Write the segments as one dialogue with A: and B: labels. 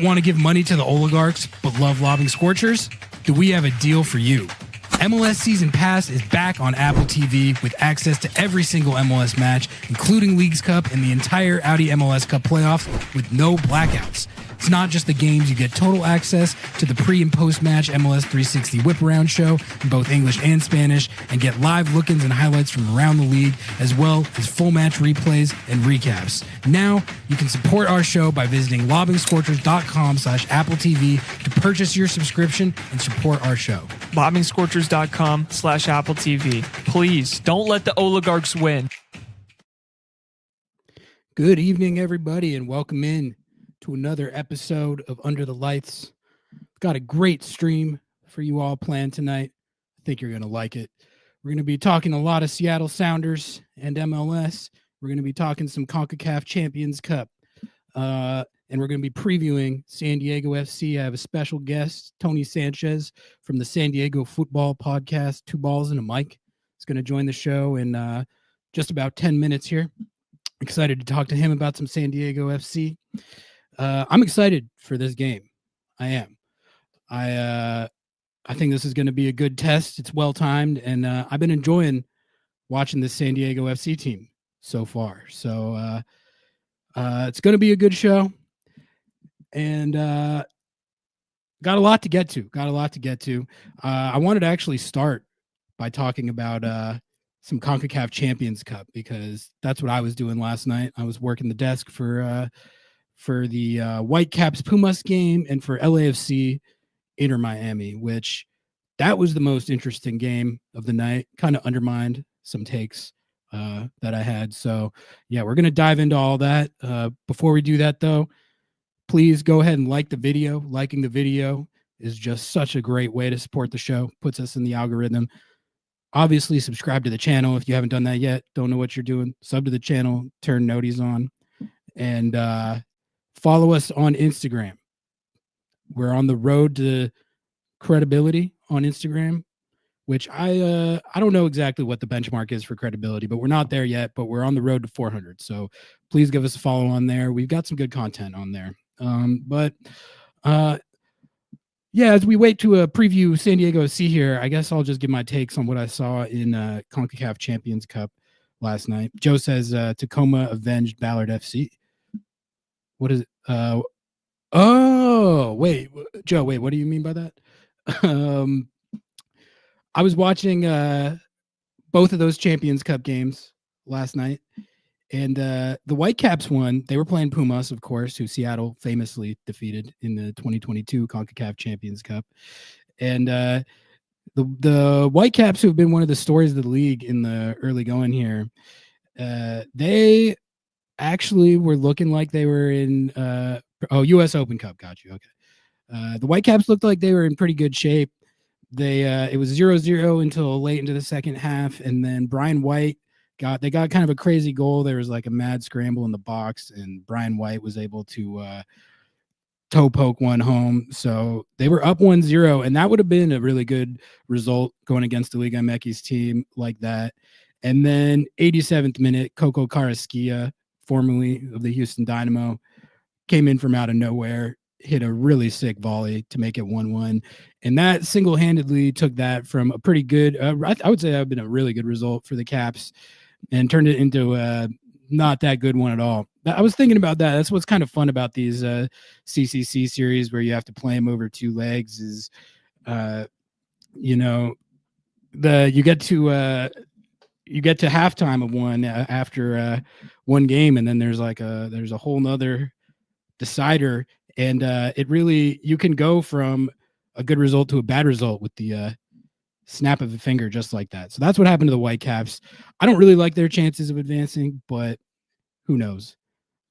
A: Want to give money to the oligarchs but love lobbing Scorchers? Do we have a deal for you? MLS Season Pass is back on Apple TV with access to every single MLS match, including Leagues Cup and the entire Audi MLS Cup playoffs with no blackouts. It's not just the games, you get total access to the pre- and post-match MLS 360 whip-around show in both English and Spanish, and get live look-ins and highlights from around the league, as well as full match replays and recaps. Now, you can support our show by visiting lobbingscorchers.com/Apple TV to purchase your subscription and support our show.
B: lobbingscorchers.com/Apple TV. Please, don't let the oligarchs win.
A: Good evening, everybody, and welcome in to another episode of Under the Lights. Got a great stream for you all planned tonight. I think you're going to like it. We're going to be talking a lot of Seattle Sounders and MLS. We're going to be talking some CONCACAF Champions Cup. And we're going to be previewing San Diego FC. I have a special guest, Tony Sanchez from the SanDiego.Fútbol podcast, Two Balls and a Mic. He's going to join the show in just about 10 minutes here. Excited to talk to him about some San Diego FC. I'm excited for this game. I am. I think this is going to be a good test. It's well timed, and I've been enjoying watching this San Diego FC team so far. So it's going to be a good show, and got a lot to get to. I wanted to actually start by talking about some CONCACAF Champions Cup, because that's what I was doing last night. I was working the desk for the Whitecaps Pumas game and for LAFC-Inter Miami, which that was the most interesting game of the night. Kind of undermined some takes that I had. So, yeah, we're going to dive into all that. Before we do that, though, please go ahead and like the video. Liking the video is just such a great way to support the show. Puts us in the algorithm. Obviously, subscribe to the channel if you haven't done that yet. Don't know what you're doing. Sub to the channel. Turn noties on. And follow us on Instagram. We're on the road to credibility on Instagram, which I don't know exactly what the benchmark is for credibility, but we're not there yet, but we're on the road to 400. So please give us a follow on there. We've got some good content on there. Yeah, as we wait to preview San Diego FC here, I guess I'll just give my takes on what I saw in CONCACAF Champions Cup last night. Joe says Tacoma avenged Ballard FC. What is it? Oh, wait, Joe, what do you mean by that? I was watching both of those Champions Cup games last night, and the Whitecaps won. They were playing Pumas, of course, who Seattle famously defeated in the 2022 CONCACAF Champions Cup. And the Whitecaps, who have been one of the stories of the league in the early going here, they actually were looking like they were in U.S. Open Cup. Got you. Okay. The Whitecaps looked like they were in pretty good shape. It was 0-0 until late into the second half, and then Brian White got kind of a crazy goal. There was like a mad scramble in the box, and Brian White was able to toe poke one home. So they were up 1-0, and that would have been a really good result going against the Liga MX team like that. And then 87th minute, Coco Carrasquilla, formerly of the Houston Dynamo, came in from out of nowhere, hit a really sick volley to make it 1-1. And that single-handedly took that from a pretty good, I would say that would have been a really good result for the Caps, and turned it into not that good one at all. I was thinking about that. That's what's kind of fun about these CCC series, where you have to play them over two legs, is, you get to halftime of one after one game, and then there's a whole nother decider, and you can go from a good result to a bad result with the snap of a finger, just like that. So that's what happened to the Whitecaps. I don't really like their chances of advancing, but who knows?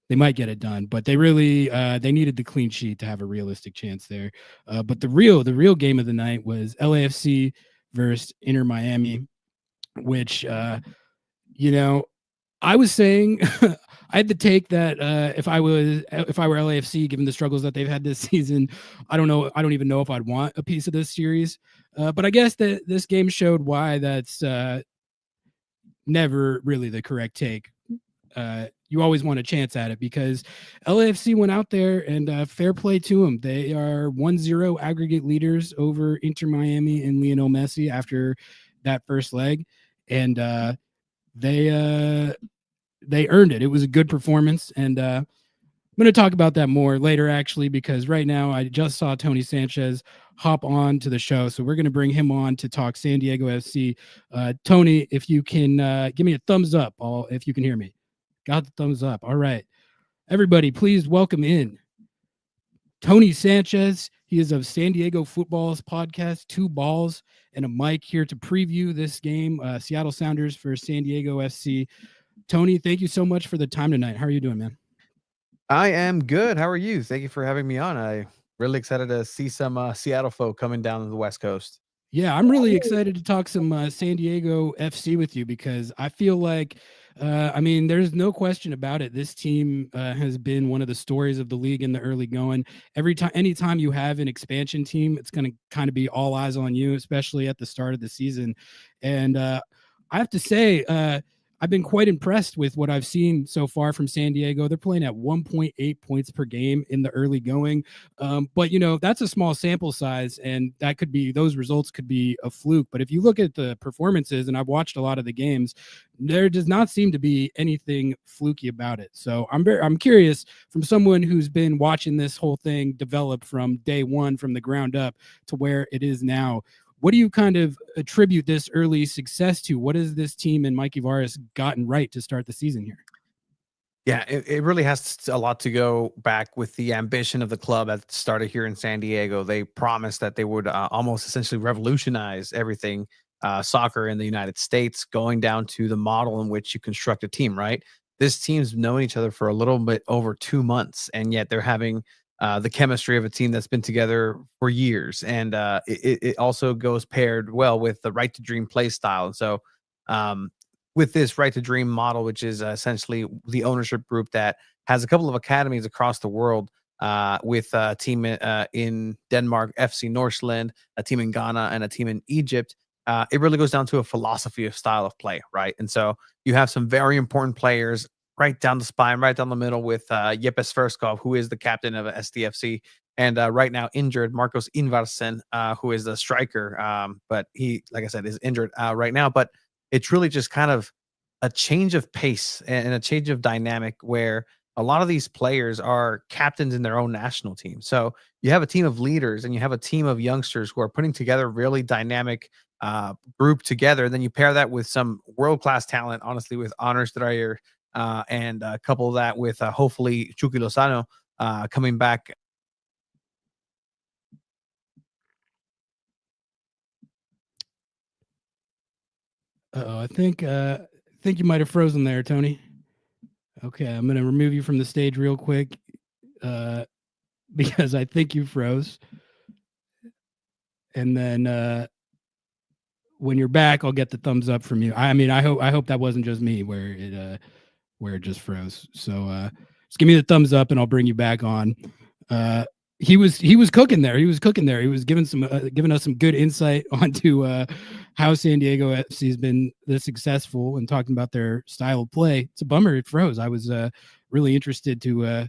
A: They might get it done. But they really they needed the clean sheet to have a realistic chance there. But the real game of the night was LAFC versus Inter Miami, which I was saying I had the take that if I were LAFC, given the struggles that they've had this season, I don't even know if I'd want a piece of this series. But I guess that this game showed why that's never really the correct take. you always want a chance at it because LAFC went out there and fair play to them. They are 1-0 aggregate leaders over Inter Miami and Lionel Messi after that first leg. And they earned it. It was a good performance. And I'm going to talk about that more later, actually, because right now I just saw Tony Sanchez hop on to the show. So we're going to bring him on to talk San Diego FC. Tony, if you can give me a thumbs up, if you can hear me. Got the thumbs up. All right. Everybody, please welcome in Tony Sanchez. He is of San Diego Football's podcast, Two Balls and a Mic, here to preview this game, Seattle Sounders for San Diego FC. Tony, thank you so much for the time tonight. How are you doing, man?
C: I am good. How are you? Thank you for having me on. I'm really excited to see some Seattle folk coming down to the West Coast.
A: Yeah, I'm really excited to talk some San Diego FC with you because I feel like, there's no question about it. This team has been one of the stories of the league in the early going. Anytime you have an expansion team, it's going to kind of be all eyes on you, especially at the start of the season. And I have to say, I've been quite impressed with what I've seen so far from San Diego. They're playing at 1.8 points per game in the early going. But, that's a small sample size, and those results could be a fluke. But if you look at the performances, and I've watched a lot of the games, there does not seem to be anything fluky about it. So I'm curious, from someone who's been watching this whole thing develop from day one, from the ground up to where it is now. What do you kind of attribute this early success to? What has this team and Mikey Varas gotten right to start the season here?
C: Yeah, it really has a lot to go back with the ambition of the club that started here in San Diego. They promised that they would almost essentially revolutionize everything soccer in the United States, going down to the model in which you construct a team, right? This team's known each other for a little bit over 2 months, and yet they're having the chemistry of a team that's been together for years. And it also goes paired well with the right to dream play style. And so with this right to dream model, which is essentially the ownership group that has a couple of academies across the world, with a team in Denmark, FC Northland, a team in Ghana, and a team in Egypt. It really goes down to a philosophy of style of play, right? And so you have some very important players right down the spine, right down the middle with Jeppe Sverskov, who is the captain of SDFC, and right now injured Marcos Invarsen, who is the striker. But he, like I said, is injured right now. But it's really just kind of a change of pace and a change of dynamic where a lot of these players are captains in their own national team. So you have a team of leaders and you have a team of youngsters who are putting together really dynamic group together. And then you pair that with some world-class talent, honestly, with Honors Dreyer, and couple that with hopefully Chucky Lozano coming back.
A: I think you might have frozen there, Tony. Okay, I'm going to remove you from the stage real quick because I think you froze. And then when you're back, I'll get the thumbs up from you. I hope that wasn't just me where it just froze. So just give me the thumbs up and I'll bring you back on. He was cooking there. He was giving us some good insight onto how San Diego FC has been this successful and talking about their style of play. It's a bummer it froze. I was really interested to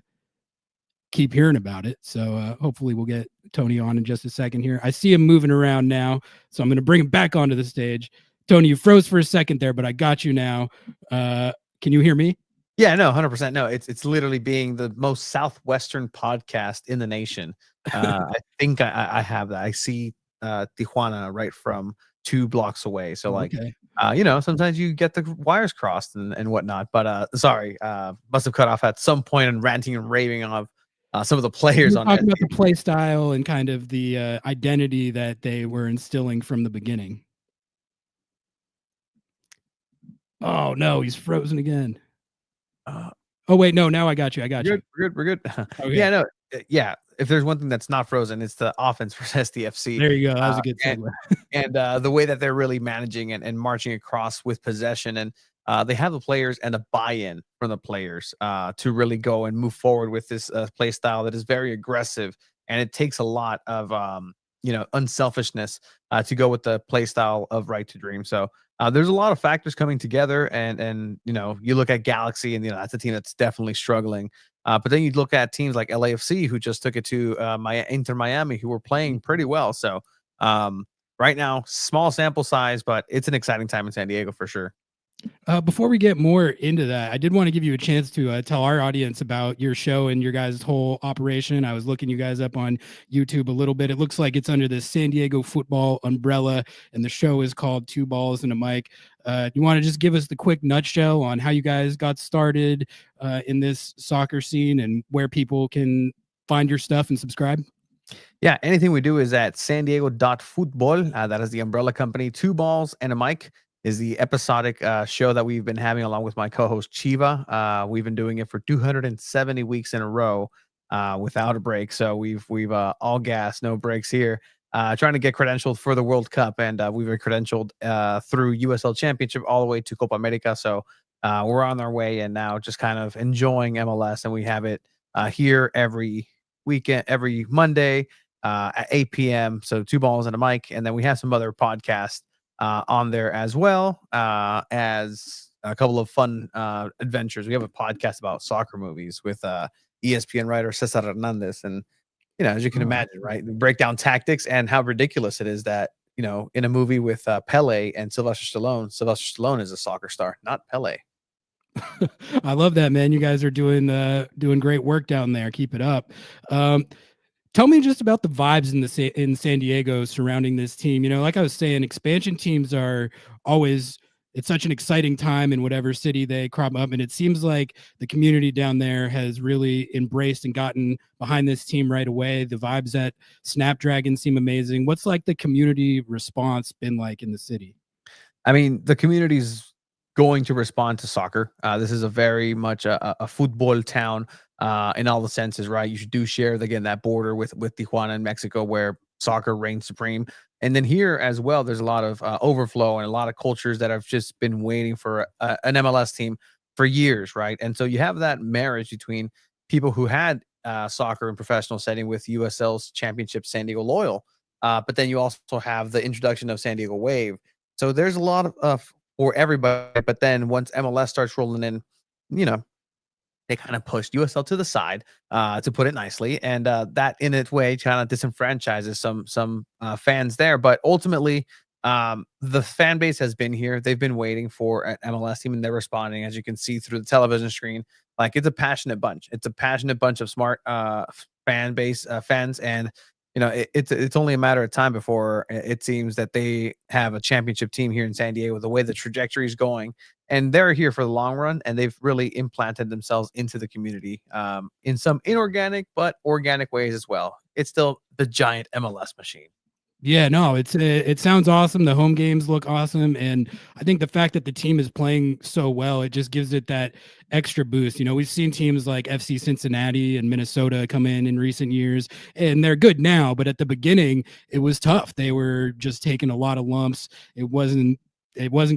A: keep hearing about it. So hopefully we'll get Tony on in just a second here. I see him moving around now, so I'm going to bring him back onto the stage. Tony, you froze for a second there, but I got you now. Can you hear me?
C: Yeah, no, 100%. No, it's literally being the most southwestern podcast in the nation. I think I have that. I see Tijuana right from 2 blocks away. So like,
A: okay.
C: Sometimes you get the wires crossed and whatnot. But sorry, must have cut off at some point and ranting and raving of some of the players on
A: talking about the play style and kind of the identity that they were instilling from the beginning. Oh no, he's frozen again. Oh wait, no, now I got you.
C: We're good.
A: Okay.
C: Yeah, no, yeah. If there's one thing that's not frozen, it's the offense for SDFC.
A: There you go. That was a good segue.
C: And the way that they're really managing and marching across with possession, and they have the players and the buy-in from the players to really go and move forward with this play style that is very aggressive, and it takes a lot of unselfishness to go with the play style of Right to Dream. So there's a lot of factors coming together, and you look at Galaxy, and that's a team that's definitely struggling. But then you look at teams like LAFC, who just took it to Inter Miami, who were playing pretty well. So right now, small sample size, but it's an exciting time in San Diego for sure.
A: Before we get more into that, I did want to give you a chance to tell our audience about your show and your guys' whole operation. I was looking you guys up on YouTube a little bit. It looks like it's under the San Diego.Fútbol umbrella, and the show is called Two Balls and a Mic. You want to just give us the quick nutshell on how you guys got started in this soccer scene and where people can find your stuff and subscribe?
C: Yeah, anything we do is at SanDiego.Fútbol. That is the umbrella company. Two Balls and a Mic is the episodic show that we've been having along with my co-host Chiva. We've been doing it for 270 weeks in a row without a break. So we've all gas, no breaks here. Trying to get credentialed for the World Cup, and we've been credentialed through USL Championship all the way to Copa America. So we're on our way, and now just kind of enjoying MLS, and we have it here every weekend, every Monday at 8 p.m. So Two Balls and a Mic, and then we have some other podcasts on there as well as a couple of fun adventures. We have a podcast about soccer movies with ESPN writer Cesar Hernandez, and as you can imagine, right, break down tactics and how ridiculous it is that in a movie with Pele and Sylvester Stallone is a soccer star, not Pele.
A: I love that, man. You guys are doing great work down there. Keep it up. Tell me just about the vibes in San Diego surrounding this team. Like I was saying, expansion teams are always, it's such an exciting time in whatever city they crop up. And it seems like the community down there has really embraced and gotten behind this team right away. The vibes at Snapdragon seem amazing. What's like the community response been like in the city?
C: I mean, the community's going to respond to soccer. This is a very much a football town in all the senses, right? You do share again that border with Tijuana and Mexico, where soccer reigns supreme. And then here as well, there's a lot of overflow and a lot of cultures that have just been waiting for an MLS team for years, right? And so you have that marriage between people who had soccer in professional setting with USL's championship San Diego Loyal, but then you also have the introduction of San Diego Wave. So there's a lot of for everybody. But then once MLS starts rolling in, they kind of pushed USL to the side, to put it nicely, and that in its way kind of disenfranchises some fans there. But ultimately, the fan base has been here. They've been waiting for an MLS team, and they're responding, as you can see through the television screen. Like, it's a passionate bunch. It's a passionate bunch of smart fan base fans, and it's only a matter of time before it seems that they have a championship team here in San Diego, the way the trajectory is going. And they're here for the long run, and they've really implanted themselves into the community in some inorganic but organic ways as well. It's still the giant MLS machine.
A: Yeah, no, it sounds awesome. The home games look awesome, and I think the fact that the team is playing so well, it just gives it that extra boost. We've seen teams like FC Cincinnati and Minnesota come in recent years, and they're good now, but at the beginning, it was tough. They were just taking a lot of lumps. It wasn't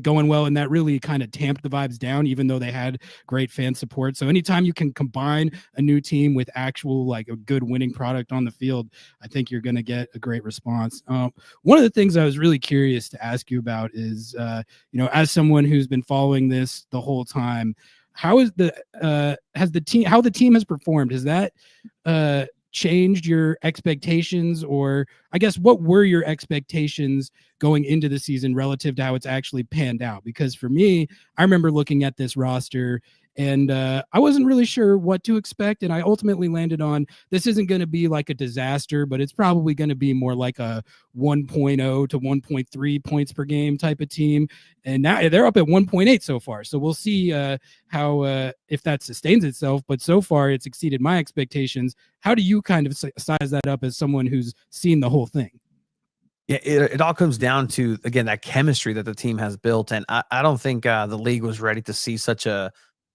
A: going well, and that really kind of tamped the vibes down, even though they had great fan support. So anytime you can combine a new team with actual, like, a good winning product on the field, I think you're going to get a great response. One of the things I was really curious to ask you about is, as someone who's been following this the whole time, how the team has performed? Has that changed your expectations, or I guess what were your expectations going into the season relative to how it's actually panned out? Because for me, I remember looking at this roster and I wasn't really sure what to expect, and I ultimately landed on this isn't going to be like a disaster, but it's probably going to be more like a 1.0 to 1.3 points per game type of team, and now they're up at 1.8 so far. So we'll see how if that sustains itself, but so far it's exceeded my expectations. How do you kind of size that up as someone who's seen the whole thing?
C: Yeah, it all comes down to, again, that chemistry that the team has built, and I don't think the league was ready to see such a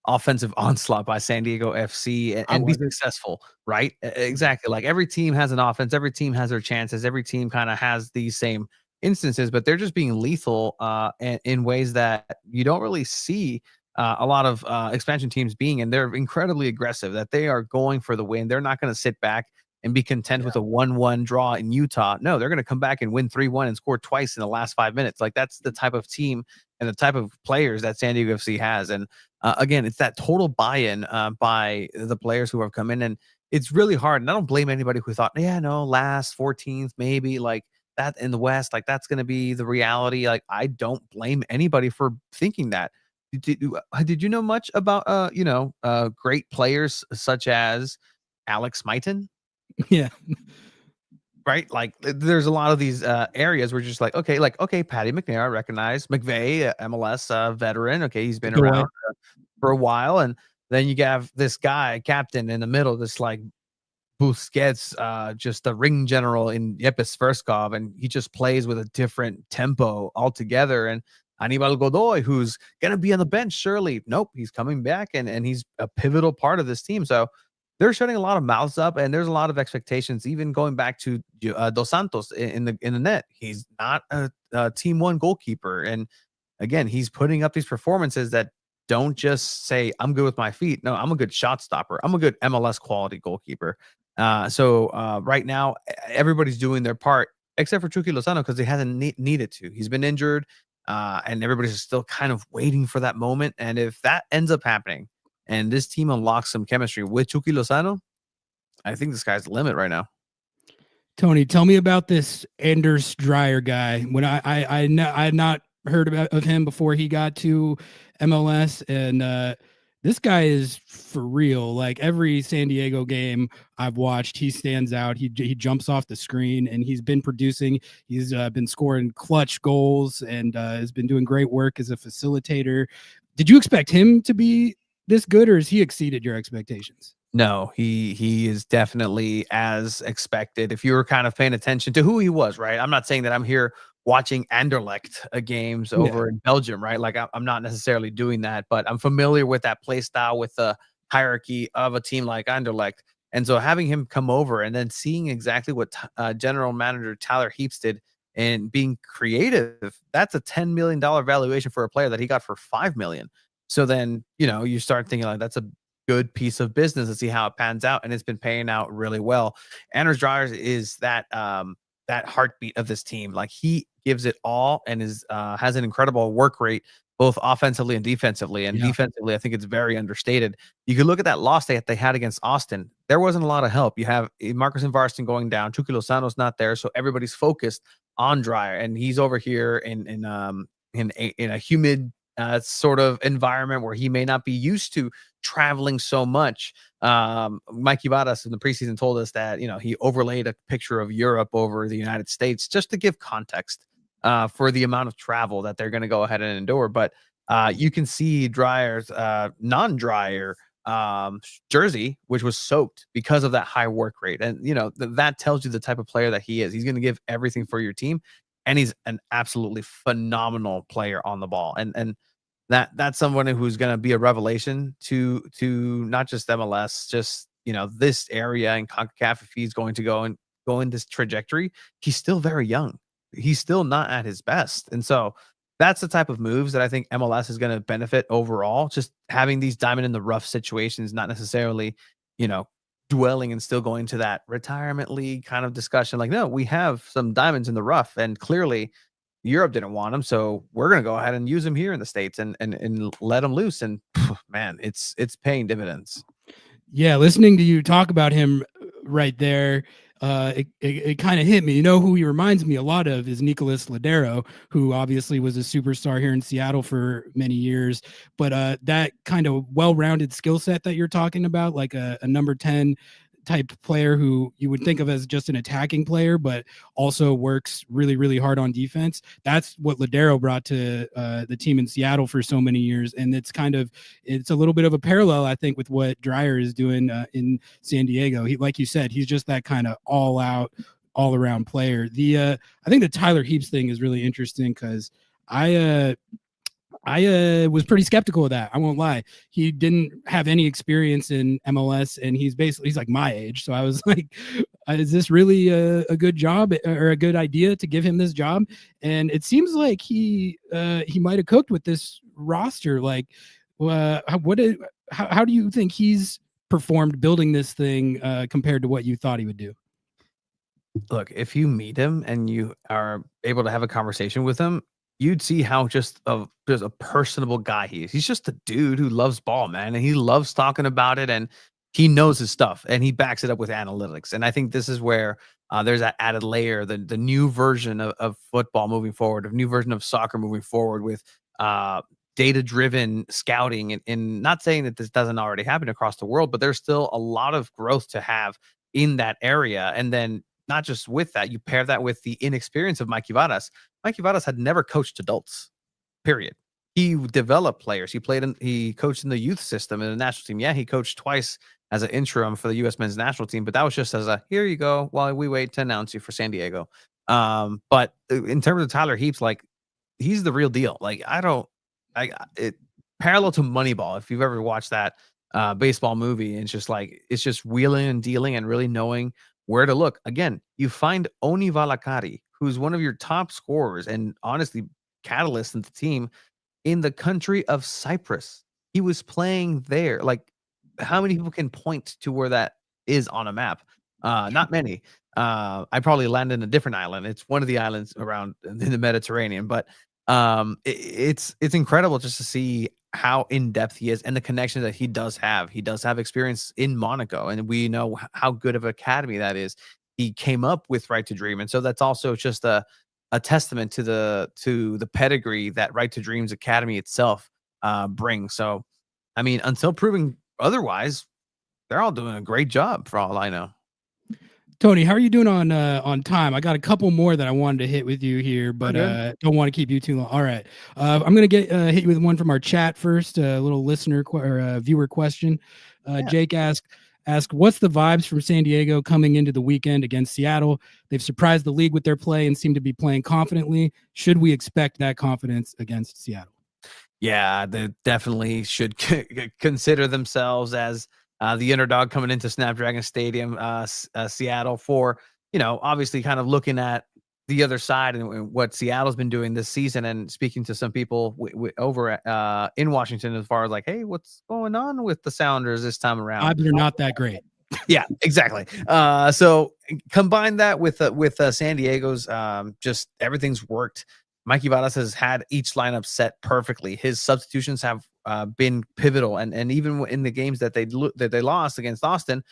C: offensive onslaught by San Diego FC and be successful, right? Exactly. Like, every team has an offense, every team has their chances, every team kind of has these same instances, but they're just being lethal in ways that you don't really see a lot of expansion teams being, and they're incredibly aggressive, that they are going for the win. They're not going to sit back. and be content with a 1-1 draw in Utah. No, they're going to come back and win 3-1 and score twice in the last 5 minutes. Like, that's the type of team and the type of players that San Diego FC has. And again, it's that total buy-in by the players who have come in, and it's really hard. And I don't blame anybody who thought, yeah, no, last 14th, maybe, like that in the West, like that's going to be the reality. Like, I don't blame anybody for thinking that. Did you know much about great players such as Alex Mighton?
A: Yeah.
C: Right? Like, there's a lot of these areas where you're just like, okay, Patty McNair, I recognize. McVeigh, MLS veteran. Okay, he's been around for a while. And then you have this guy, captain in the middle, this like Busquets, just the ring general in Yepes Verskov, and he just plays with a different tempo altogether. And Anibal Godoy, who's going to be on the bench, surely. Nope, he's coming back, and he's a pivotal part of this team. So they're shutting a lot of mouths up, and there's a lot of expectations, even going back to Dos Santos in the net. He's not a Team 1 goalkeeper. And again, he's putting up these performances that don't just say, I'm good with my feet. No, I'm a good shot stopper. I'm a good MLS quality goalkeeper. So right now, everybody's doing their part, except for Chucky Lozano, because he hasn't needed to. He's been injured, and everybody's still kind of waiting for that moment. And if that ends up happening, and this team unlocks some chemistry with Chucky Lozano, I think the sky's the limit right now.
A: Tony, tell me about this Anders Dreyer guy. When I had not heard of him before he got to MLS, and this guy is for real. Like, every San Diego game I've watched, he stands out. He jumps off the screen, and he's been producing. He's been scoring clutch goals, and has been doing great work as a facilitator. Did you expect him to be this good, or has he exceeded your expectations?
C: No, he is definitely as expected. If you were kind of paying attention to who he was, right? I'm not saying that I'm here watching Anderlecht games over in Belgium, right? Like, I'm not necessarily doing that, but I'm familiar with that play style, with the hierarchy of a team like Anderlecht. And so having him come over and then seeing exactly what general manager Tyler Heaps did and being creative, that's a $10 million valuation for a player that he got for $5 million. So then, you start thinking like, that's a good piece of business to see how it pans out. And it's been paying out really well. Anders Dreyer is that heartbeat of this team. Like, he gives it all and has an incredible work rate, both offensively and defensively. And defensively, I think it's very understated. You could look at that loss that they had against Austin. There wasn't a lot of help. You have Marcus Varston going down. Chucky Lozano's not there. So everybody's focused on Dreyer, and he's over here in a humid sort of environment where he may not be used to traveling so much. Mikey Varas in the preseason told us that, he overlaid a picture of Europe over the United States just to give context for the amount of travel that they're going to go ahead and endure. But you can see Dreyer's non-Dreyer jersey, which was soaked because of that high work rate. And, that tells you the type of player that he is. He's going to give everything for your team. And he's an absolutely phenomenal player on the ball. And that's someone who's going to be a revelation to not just MLS, just, this area in CONCACAF. If he's going to go in this trajectory, he's still very young. He's still not at his best. And so that's the type of moves that I think MLS is going to benefit overall. Just having these diamond in the rough situations, not necessarily, dwelling and still going to that retirement league kind of discussion. Like, no, we have some diamonds in the rough, and clearly Europe didn't want him, so we're going to go ahead and use him here in the States and let him loose. And man, it's paying dividends.
A: Yeah, listening to you talk about him right there, it kind of hit me. Who he reminds me a lot of is Nicolas Ladero, who obviously was a superstar here in Seattle for many years. But that kind of well-rounded skill set that you're talking about, like a number 10 type player who you would think of as just an attacking player, but also works really, really hard on defense. That's what Ladero brought to the team in Seattle for so many years. And it's a little bit of a parallel, I think, with what Dreyer is doing in San Diego. He, like you said, he's just that kind of all out, all around player. I think the Tyler Heaps thing is really interesting because I was pretty skeptical of that. I won't lie. He didn't have any experience in MLS, and he's like my age. So I was like, is this really a good job or a good idea to give him this job? And it seems like he might have cooked with this roster. Like, how do you think he's performed building this thing compared to what you thought he would do?
C: Look, if you meet him and you are able to have a conversation with him, you'd see how just a personable guy he is. He's just a dude who loves ball, man, and he loves talking about it, and he knows his stuff, and he backs it up with analytics. And I think this is where there's that added layer, the new version of football moving forward, a new version of soccer moving forward with data-driven scouting, and not saying that this doesn't already happen across the world, but there's still a lot of growth to have in that area. And then not just with that, you pair that with the inexperience of Mikey Varas. Mikey Varas had never coached adults, period. He developed players. He coached in the youth system in the national team. Yeah, he coached twice as an interim for the U.S. men's national team, but that was just as a, here you go, while we wait to announce you for San Diego. But in terms of Tyler Heaps, like, he's the real deal. Like, it parallel to Moneyball, if you've ever watched that baseball movie, it's just wheeling and dealing and really knowing where to look. Again, you find Oni Valakari, who's one of your top scorers and honestly catalyst in the team in the country of Cyprus. He was playing there. Like, how many people can point to where that is on a map? Not many. I probably landed in a different island. It's one of the islands around in the Mediterranean, but it's incredible just to see how in depth he is and the connection that he does have. He does have experience in Monaco, and we know how good of an academy that is. He came up with Right to Dream, and so that's also just a testament to the pedigree that Right to Dream's academy itself brings. So, I mean, until proving otherwise, they're all doing a great job for all I know.
A: Tony, how are you doing on time? I got a couple more that I wanted to hit with you here, but don't want to keep you too long. All right. I'm going to hit you with one from our chat first, a little listener or viewer question. Jake asked, what's the vibes from San Diego coming into the weekend against Seattle? They've surprised the league with their play and seem to be playing confidently. Should we expect that confidence against Seattle?
C: Yeah, they definitely should consider themselves as the underdog coming into Snapdragon Stadium, Seattle, for, obviously kind of looking at the other side and what Seattle's been doing this season, and speaking to some people over in Washington as far as like, hey, what's going on with the Sounders this time around?
A: They're not that great.
C: Yeah, exactly. So combine that with San Diego's, just everything's worked. Mikey Varas has had each lineup set perfectly. His substitutions have been pivotal, and even in the games that they lost against Austin,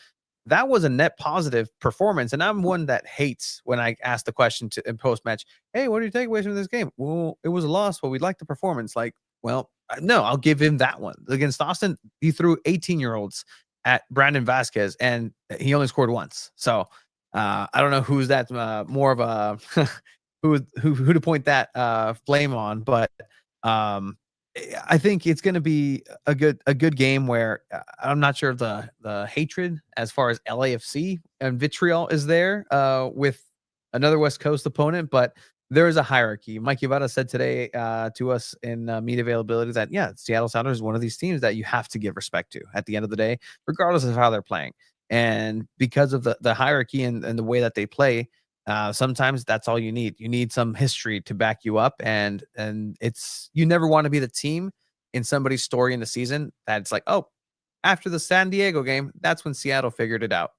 C: that was a net positive performance. And I'm one that hates when I ask the question in post match, "Hey, what do you take away from this game?" Well, it was a loss, but we'd like the performance. Like, well, no, I'll give him that one. Against Austin, he threw 18-year-olds at Brandon Vasquez, and he only scored once. So I don't know who's that more of a who to point that flame on, but I think it's going to be a good game where I'm not sure if the hatred as far as LAFC and vitriol is there with another West Coast opponent, but there is a hierarchy. Mikey Varas said today to us in media availability that, yeah, Seattle Sounders is one of these teams that you have to give respect to at the end of the day, regardless of how they're playing. And because of the hierarchy and the way that they play, sometimes that's all you need. You need some history to back you up, and you never want to be the team in somebody's story in the season that it's like, oh, after the San Diego game, that's when Seattle figured it out.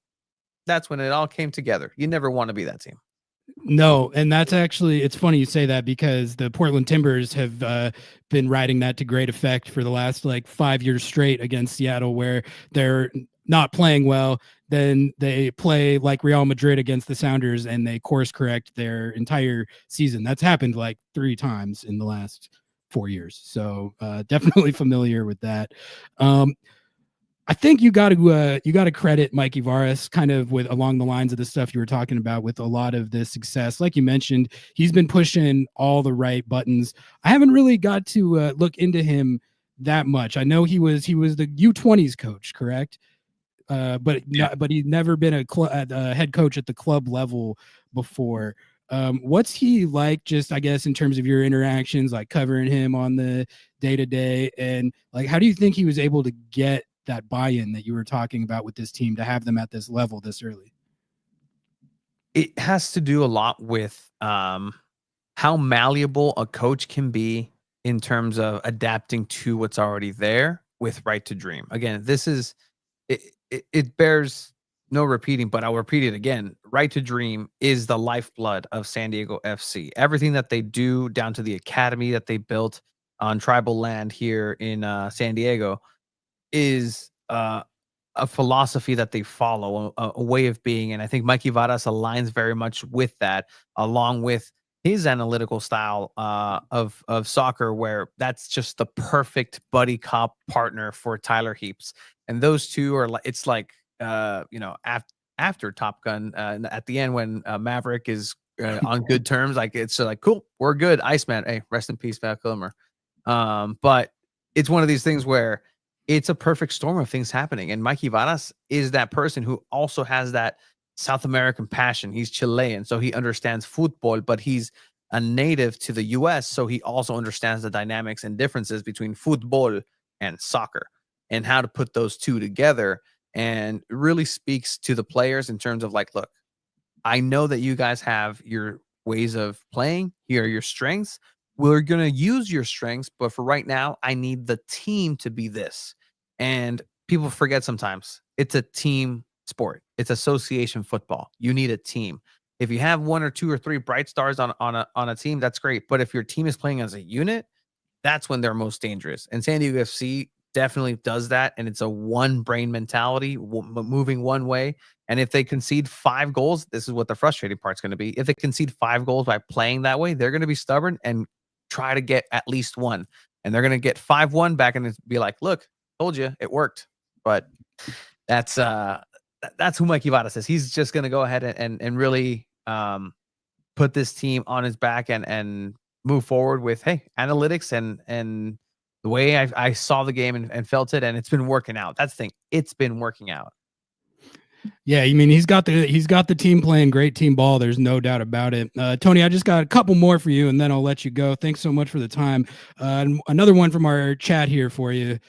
C: That's when it all came together. You never want to be that team.
A: No, and that's actually, it's funny you say that, because the Portland Timbers have been riding that to great effect for the last 5 years straight against Seattle, where they're not playing well, then they play like Real Madrid against the Sounders and they course correct their entire season. That's happened 3 times in the last 4 years. So definitely familiar with that. I think you got to credit Mikey Varas kind of with along the lines of the stuff you were talking about with a lot of the success. Like you mentioned, he's been pushing all the right buttons. I haven't really got to look into him that much. I know he was the U20s coach, correct? But he's never been a head coach at the club level before. What's he like, just I guess in terms of your interactions, like covering him on the day-to-day, and how do you think he was able to get that buy-in that you were talking about with this team to have them at this level this early?
C: It has to do a lot with how malleable a coach can be in terms of adapting to what's already there with Right to Dream. Again, this is it bears no repeating, but I'll repeat it again. Right to Dream is the lifeblood of San Diego FC. Everything that they do, down to the academy that they built on tribal land here in San Diego, is a philosophy that they follow, a way of being. And I think Mikey Varas aligns very much with that, along with his analytical style of soccer, where that's just the perfect buddy cop partner for Tyler Heaps. And those two are like, it's like, after Top Gun, at the end when Maverick is on good terms, like it's like, cool, we're good. Iceman, hey, rest in peace, Val Kilmer. But it's one of these things where it's a perfect storm of things happening. And Mikey Varas is that person who also has that South American passion. He's Chilean, so he understands football, but he's a native to the US, so he also understands the dynamics and differences between football and soccer and how to put those two together, and really speaks to the players in terms of like, look, I know that you guys have your ways of playing. Here are your strengths. We're going to use your strengths, but for right now, I need the team to be this. And people forget sometimes it's a team sport. It's association football. You need a team. If you have one or two or three bright stars on a team, that's great. But if your team is playing as a unit, that's when they're most dangerous. And San Diego FC definitely does that. And it's a one brain mentality, moving one way. And if they concede 5 goals, this is what the frustrating part's going to be. If they concede 5 goals by playing that way, they're going to be stubborn and try to get at least one. And they're going to get 5-1 back and be like, look, told you it worked. But that's who Mikey Varas is. He's just going to go ahead and really put this team on his back and move forward with, hey, analytics and the way I saw the game and felt it, and it's been working out. That's the thing. It's been working out.
A: Yeah, I mean, he's got the team playing great team ball. There's no doubt about it. Tony, I just got a couple more for you, and then I'll let you go. Thanks so much for the time. Another one from our chat here for you.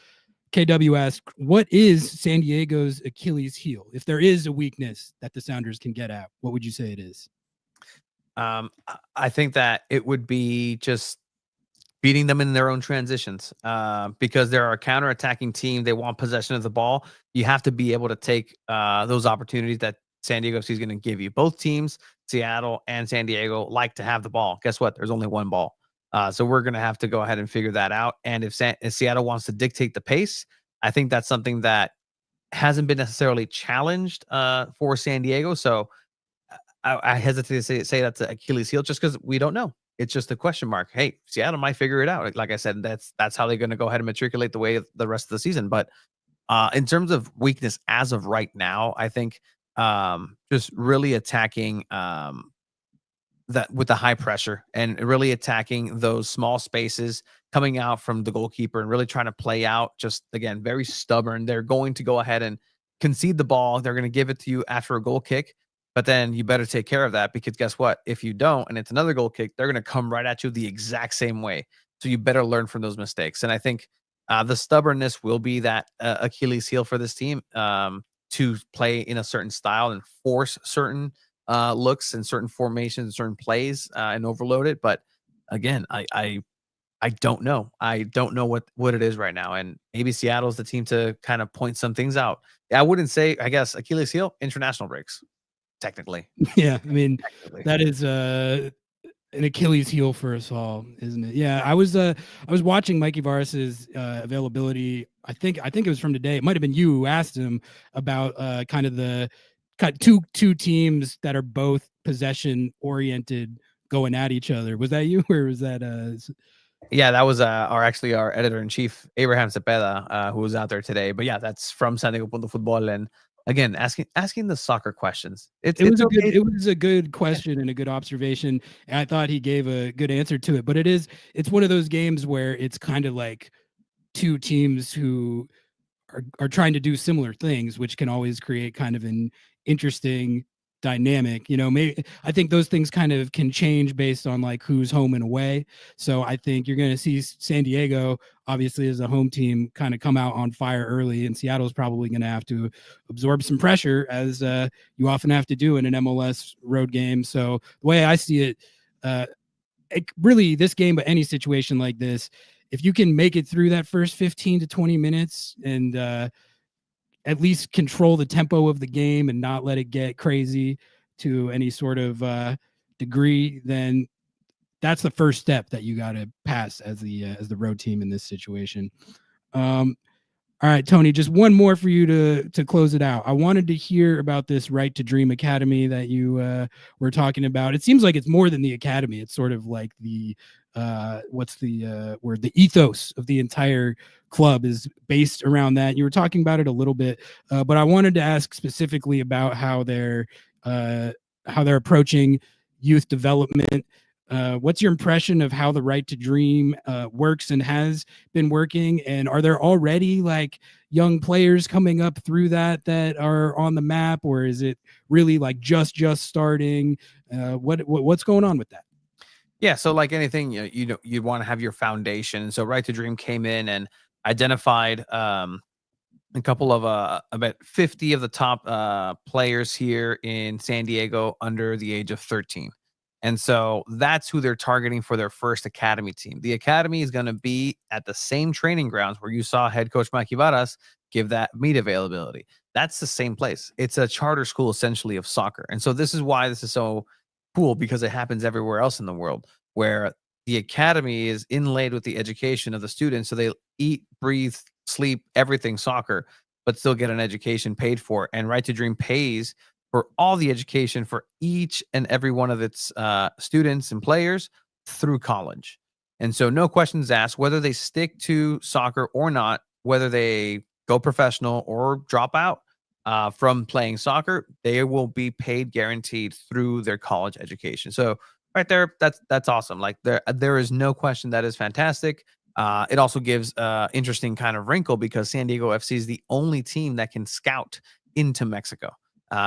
A: KW asks, what is San Diego's Achilles heel? If there is a weakness that the Sounders can get at, what would you say it is?
C: I think that it would be just beating them in their own transitions, because they're a counter-attacking team. They want possession of the ball. You have to be able to take those opportunities that San Diego FC is going to give you. Both teams, Seattle and San Diego, like to have the ball. Guess what? There's only one ball. So we're going to have to go ahead and figure that out. And if Seattle wants to dictate the pace, I think that's something that hasn't been necessarily challenged for San Diego. So I hesitate to say that's the Achilles heel just because we don't know. It's just a question mark. Hey, Seattle might figure it out. Like I said, that's how they're going to go ahead and matriculate the way of the rest of the season. But in terms of weakness as of right now, I think just really attacking that with the high pressure and really attacking those small spaces coming out from the goalkeeper and really trying to play out. Just again, very stubborn. They're going to go ahead and concede the ball. They're going to give it to you after a goal kick. But then you better take care of that, because guess what? If you don't, and it's another goal kick, they're going to come right at you the exact same way. So you better learn from those mistakes. And I think the stubbornness will be that Achilles heel for this team, to play in a certain style and force certain looks and certain formations and certain plays and overload it. But again, I don't know. I don't know what it is right now. And maybe Seattle's the team to kind of point some things out. I wouldn't say, I guess, Achilles heel, international breaks. Technically.
A: Yeah, I mean, that is an Achilles heel for us all, isn't it? Yeah, I was watching Mikey Varas's availability. I think it was from today. It might have been you who asked him about kind of two teams that are both possession oriented going at each other. Was that you, or was that
C: Yeah, that was our editor in chief, Abraham Cepeda, who was out there today. But yeah, that's from SanDiego.Fútbol. And again, asking the soccer questions. It
A: was a good question and a good observation. And I thought he gave a good answer to it. But it's one of those games where it's kind of like two teams who are trying to do similar things, which can always create kind of an interesting dynamic. Maybe I think those things kind of can change based on like who's home and away. So I think you're going to see San Diego, obviously as a home team, kind of come out on fire early, and Seattle's probably going to have to absorb some pressure, as you often have to do in an MLS road game. So the way I see it, really this game, but any situation like this, if you can make it through that first 15 to 20 minutes and at least control the tempo of the game and not let it get crazy to any sort of degree, then that's the first step that you got to pass as the road team in this situation. All right, Tony, just one more for you to close it out. I wanted to hear about this Right to Dream Academy that you were talking about. It seems like it's more than the academy. It's sort of like the what's the word? The ethos of the entire club is based around that. You were talking about it a little bit, but I wanted to ask specifically about how they're approaching youth development. What's your impression of how the Right to Dream works and has been working? And are there already like young players coming up through that are on the map, or is it really like just starting? What's going on with that?
C: Yeah, so like anything, you'd want to have your foundation. So Right to Dream came in and identified a couple of about 50 of the top players here in San Diego under the age of 13. And so that's who they're targeting for their first academy team. The academy is going to be at the same training grounds where you saw head coach Mike Ibarras give that meet availability. That's the same place. It's a charter school essentially of soccer. And so this is why this is so cool, because it happens everywhere else in the world where the academy is inlaid with the education of the students. So they eat, breathe, sleep, everything soccer, but still get an education paid for. And Right to Dream pays for all the education for each and every one of its students and players through college. And so no questions asked, whether they stick to soccer or not, whether they go professional or drop out from playing soccer, they will be paid guaranteed through their college education. So right there, that's awesome. Like there is no question. That is fantastic. It also gives interesting kind of wrinkle because San Diego FC is the only team that can scout into Mexico.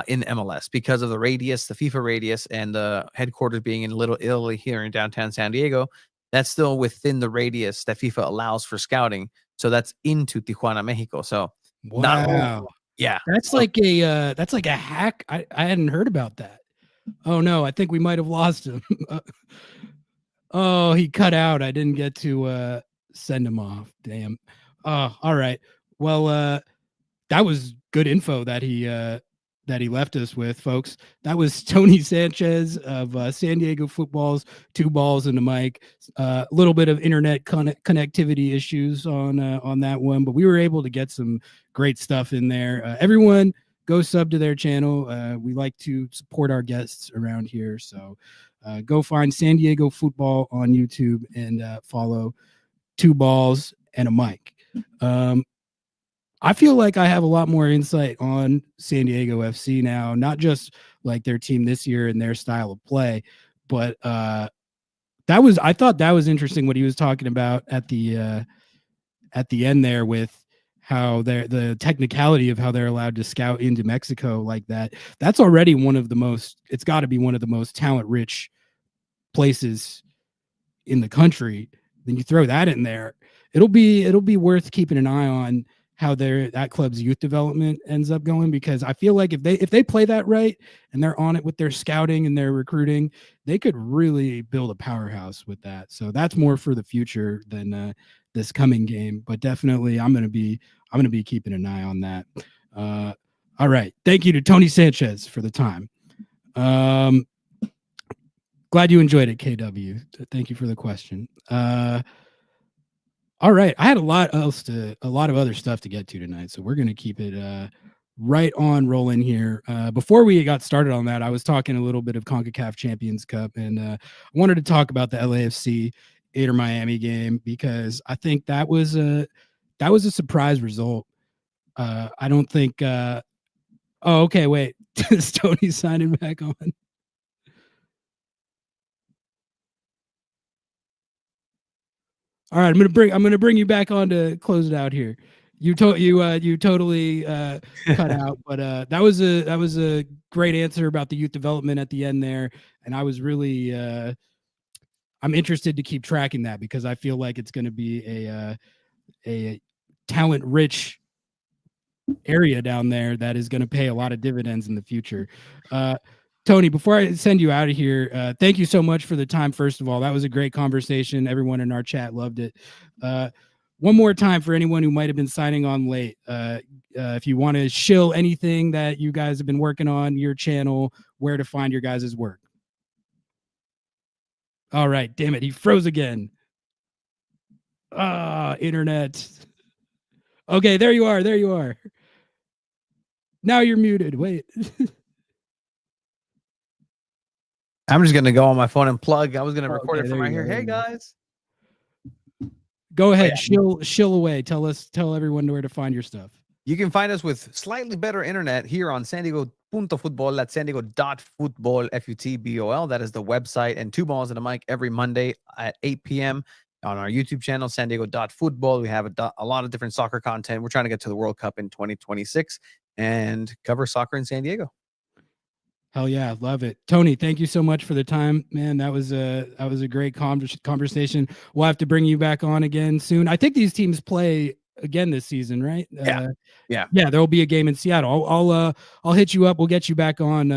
C: In MLS because of the radius, the FIFA radius, and the headquarters being in Little Italy here in downtown San Diego. That's still within the radius that FIFA allows for scouting. So that's into Tijuana, Mexico. So
A: wow,
C: yeah,
A: that's like a hack. I hadn't heard about that. Oh no, I think we might have lost him. Oh, he cut out. I didn't get to send him off. Damn. Oh, all right. Well, that was good info that he left us with, folks. That was Tony Sanchez of SanDiego.Fútbol's Two Balls and a Mic. A little bit of internet connectivity issues on that one, but we were able to get some great stuff in there. Everyone, go sub to their channel. We like to support our guests around here, so go find SanDiego.Fútbol on YouTube and follow Two Balls and a Mic. I feel like I have a lot more insight on San Diego FC now, not just like their team this year and their style of play, but I thought that was interesting what he was talking about at the end there with how the technicality of how they're allowed to scout into Mexico like that. That's already it's got to be one of the most talent rich places in the country. Then you throw that in there, it'll be worth keeping an eye on how that club's youth development ends up going, because I feel like if they play that right and they're on it with their scouting and their recruiting, they could really build a powerhouse with that. So that's more for the future than this coming game, but definitely I'm going to be keeping an eye on that. All right. Thank you to Tony Sanchez for the time. Glad you enjoyed it, KW. Thank you for the question. All right. I had a lot of other stuff to get to tonight, so we're going to keep it right on rolling here. Before we got started on that, I was talking a little bit of CONCACAF Champions Cup, and I wanted to talk about the LAFC-Inter Miami game because I think that was a surprise result. I don't think. Oh, okay. Wait, is Tony signing back on? All right, I'm gonna bring you back on to close it out here. You totally cut out, but that was a great answer about the youth development at the end there, and I was really I'm interested to keep tracking that because I feel like it's going to be a talent rich area down there that is going to pay a lot of dividends in the future. Tony, before I send you out of here, thank you so much for the time. First of all, that was a great conversation. Everyone in our chat loved it. one more time for anyone who might have been signing on late. If you want to shill anything that you guys have been working on, your channel, where to find your guys' work. All right, damn it, he froze again. Internet. Okay, there you are. There you are. Now you're muted. Wait.
C: I'm just gonna go on my phone and plug. I was gonna record
A: Okay,
C: it from
A: there
C: right
A: you
C: here.
A: go,
C: Hey
A: there you
C: guys.
A: Go ahead,
C: yeah.
A: shill away. Tell everyone where to find your stuff.
C: You can find us with slightly better internet here on SanDiego.Fútbol. That's SanDiego.Fútbol, F-U-T-B-O-L. That is the website. And Two Balls and a Mic every Monday at 8 p.m. on our YouTube channel, SanDiego.Fútbol. We have a lot of different soccer content. We're trying to get to the World Cup in 2026 and cover soccer in San Diego.
A: Hell yeah, love it. Tony, thank you so much for the time, man. That was a great conversation. We'll have to bring you back on again soon. I think these teams play again this season, right?
C: Yeah.
A: There'll be a game in Seattle. I'll hit you up. We'll get you back on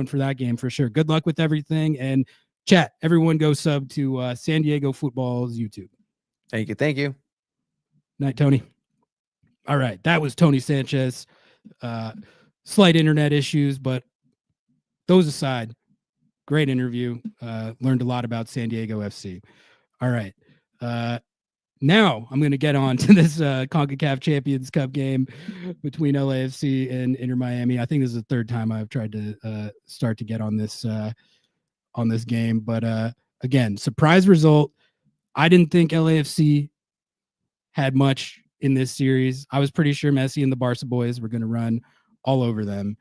A: for that game for sure. Good luck with everything, and chat. Everyone go sub to San Diego Football's YouTube.
C: Thank you.
A: Night, Tony. All right, that was Tony Sanchez. Slight internet issues, but those aside, great interview. Learned a lot about San Diego FC. All right. Now I'm going to get on to this CONCACAF Champions Cup game between LAFC and Inter Miami. I think this is the third time I've tried to start to get on this game. But again, surprise result. I didn't think LAFC had much in this series. I was pretty sure Messi and the Barca boys were going to run all over them.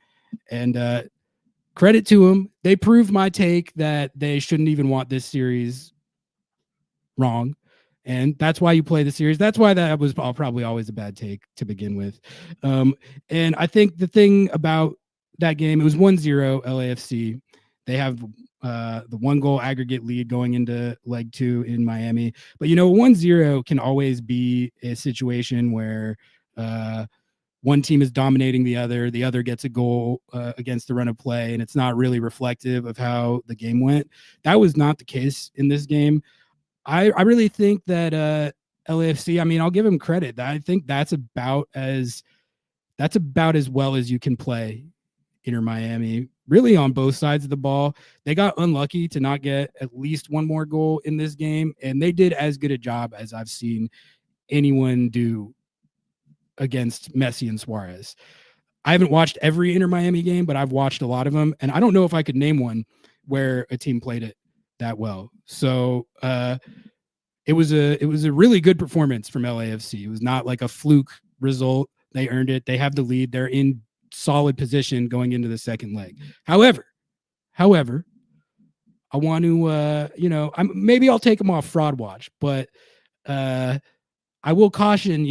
A: And credit to them. They proved my take that they shouldn't even want this series wrong. And that's why you play the series. That's why that was probably always a bad take to begin with. And I think the thing about that game, it was 1-0 LAFC. They have the 1-goal aggregate lead going into leg 2 in Miami. But, 1-0 can always be a situation where one team is dominating the other gets a goal against the run of play, and it's not really reflective of how the game went. That was not the case in this game. I really think that LAFC, I'll give them credit. I think that's about as well as you can play Inter Miami, really on both sides of the ball. They got unlucky to not get at least one more goal in this game, and they did as good a job as I've seen anyone do against Messi and Suarez. I haven't watched every Inter Miami game, but I've watched a lot of them, and I don't know if I could name one where a team played it that well. So it was a really good performance from LAFC. It was not like a fluke result. They earned it. They have the lead. They're in solid position going into the second leg. However, I want to maybe I'll take them off fraud watch, but I will caution,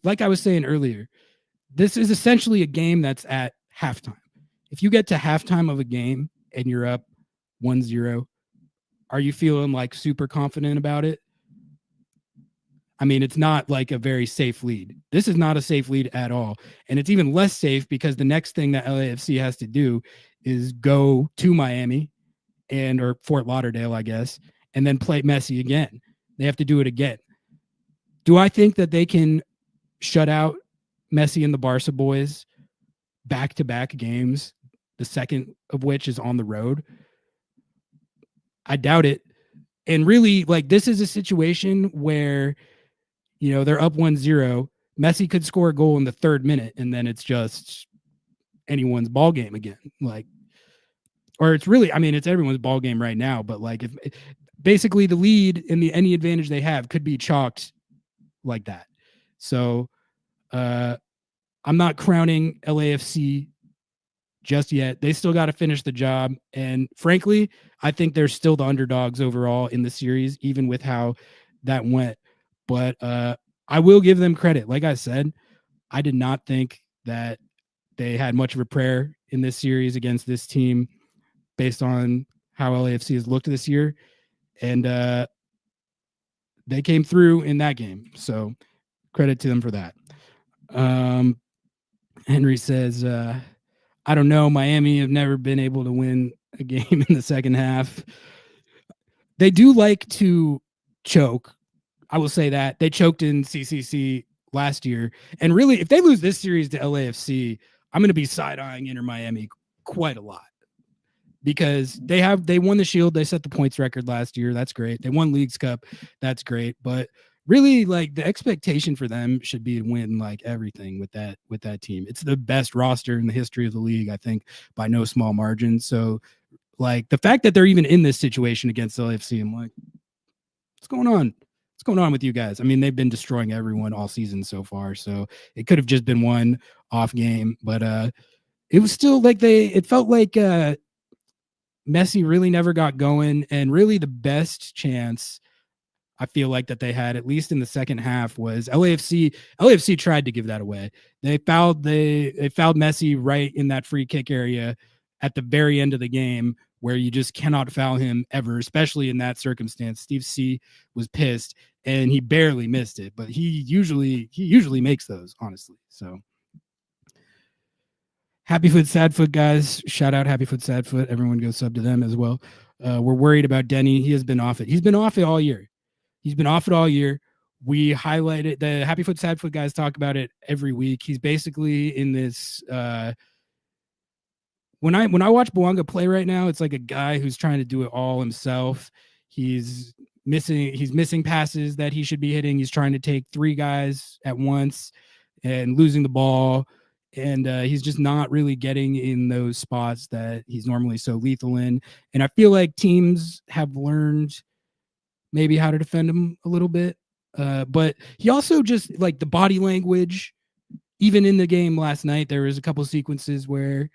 A: like I was saying earlier, this is essentially a game that's at halftime. If you get to halftime of a game and you're up 1-0, are you feeling like super confident about it? It's not like a very safe lead. This is not a safe lead at all. And it's even less safe because the next thing that LAFC has to do is go to Miami or Fort Lauderdale, I guess, and then play Messi again. They have to do it again. Do I think that they can shut out Messi and the Barca boys back-to-back games, the second of which is on the road? I doubt it. And really, this is a situation where, they're up 1-0. Messi could score a goal in the 3rd minute, and then it's just anyone's ball game again. Or it's really, it's everyone's ball game right now. But if basically the lead and any advantage they have could be chalked like that. So I'm not crowning LAFC just yet. They still got to finish the job. And frankly, I think they're still the underdogs overall in the series, even with how that went. But I will give them credit. Like I said, I did not think that they had much of a prayer in this series against this team based on how LAFC has looked this year. And they came through in that game. So credit to them for that. Henry says, I don't know. Miami have never been able to win a game in the second half. They do like to choke. I will say that they choked in CCC last year. And really, if they lose this series to LAFC, I'm going to be side-eyeing Inter Miami quite a lot, because they won the Shield. They set the points record last year. That's great. They won Leagues Cup. That's great. But really, like, the expectation for them should be to win like everything with that team. It's the best roster in the history of the league, I think, by no small margin. So, like, the fact that they're even in this situation against LAFC, I'm like, what's going on? What's going on with you guys? I mean, they've been destroying everyone all season so far. So it could have just been one off game, but it was still like it felt like Messi really never got going, and really the best chance I feel like that they had, at least in the second half, was LAFC. LAFC tried to give that away. They fouled Messi right in that free kick area at the very end of the game, where you just cannot foul him ever, especially in that circumstance. Steve C was pissed, and he barely missed it, but he usually makes those, honestly. So Happy Foot, Sad Foot, guys. Shout out Happy Foot, Sad Foot. Everyone go sub to them as well. We're worried about Denny. He has been off it. He's been off it all year. We highlighted the Happy Foot, Sad Foot guys, talk about it every week. He's basically in this. When I watch Bouanga play right now, it's like a guy who's trying to do it all himself. He's missing passes that he should be hitting. He's trying to take three guys at once and losing the ball. And he's just not really getting in those spots that he's normally so lethal in. And I feel like teams have learned maybe how to defend him a little bit. But he also just, like, the body language, even in the game last night, there was a couple sequences where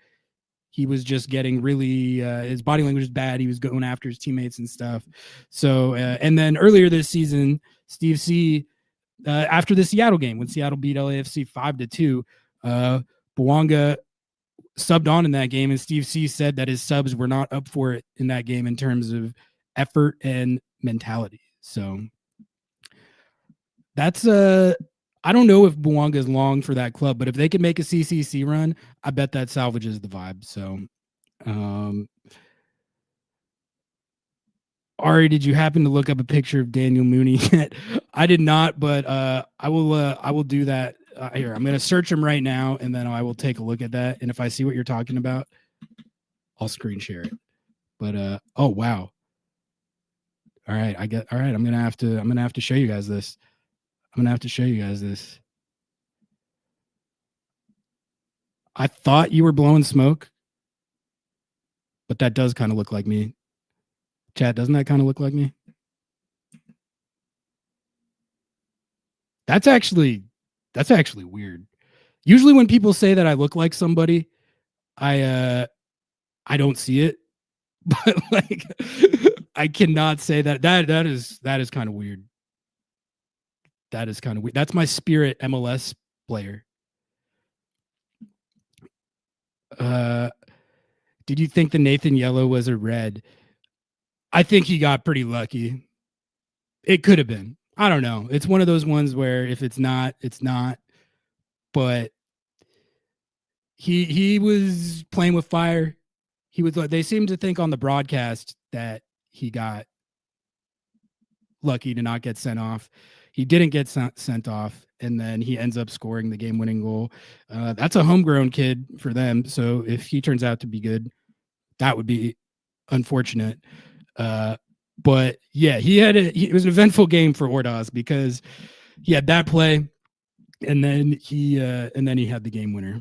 A: he was just getting really, his body language was bad. He was going after his teammates and stuff. So, and then earlier this season, Steve C, after the Seattle game, when Seattle beat LAFC 5-2, Bouanga subbed on in that game, and Steve C said that his subs were not up for it in that game in terms of effort and mentality. So that's I don't know if Bouanga is long for that club, but if they can make a CCC run, I bet that salvages the vibe. So Ari, did you happen to look up a picture of Daniel Mooney yet? I did not, but I will do that. Here, I'm going to search him right now, and then I will take a look at that. And if I see what you're talking about, I'll screen share it. But oh wow. All right, all right, I'm going to have to show you guys this. I thought you were blowing smoke, but that does kind of look like me. Chat, doesn't that kind of look like me? That's actually weird. Usually when people say that I look like somebody, I don't see it. But like, I cannot say that. That is kind of weird. That is kind of weird. That's my Spirit MLS player. Did you think the Nathan Yellow was a red? I think he got pretty lucky. It could have been. I don't know. It's one of those ones where if it's not, it's not. But he was playing with fire. He was like, they seemed to think on the broadcast that he got lucky to not get sent off. He didn't get sent off, and then he ends up scoring the game-winning goal. That's a homegrown kid for them. So if he turns out to be good, that would be unfortunate. But yeah, it was an eventful game for Ordaz because he had that play, and then he had the game winner.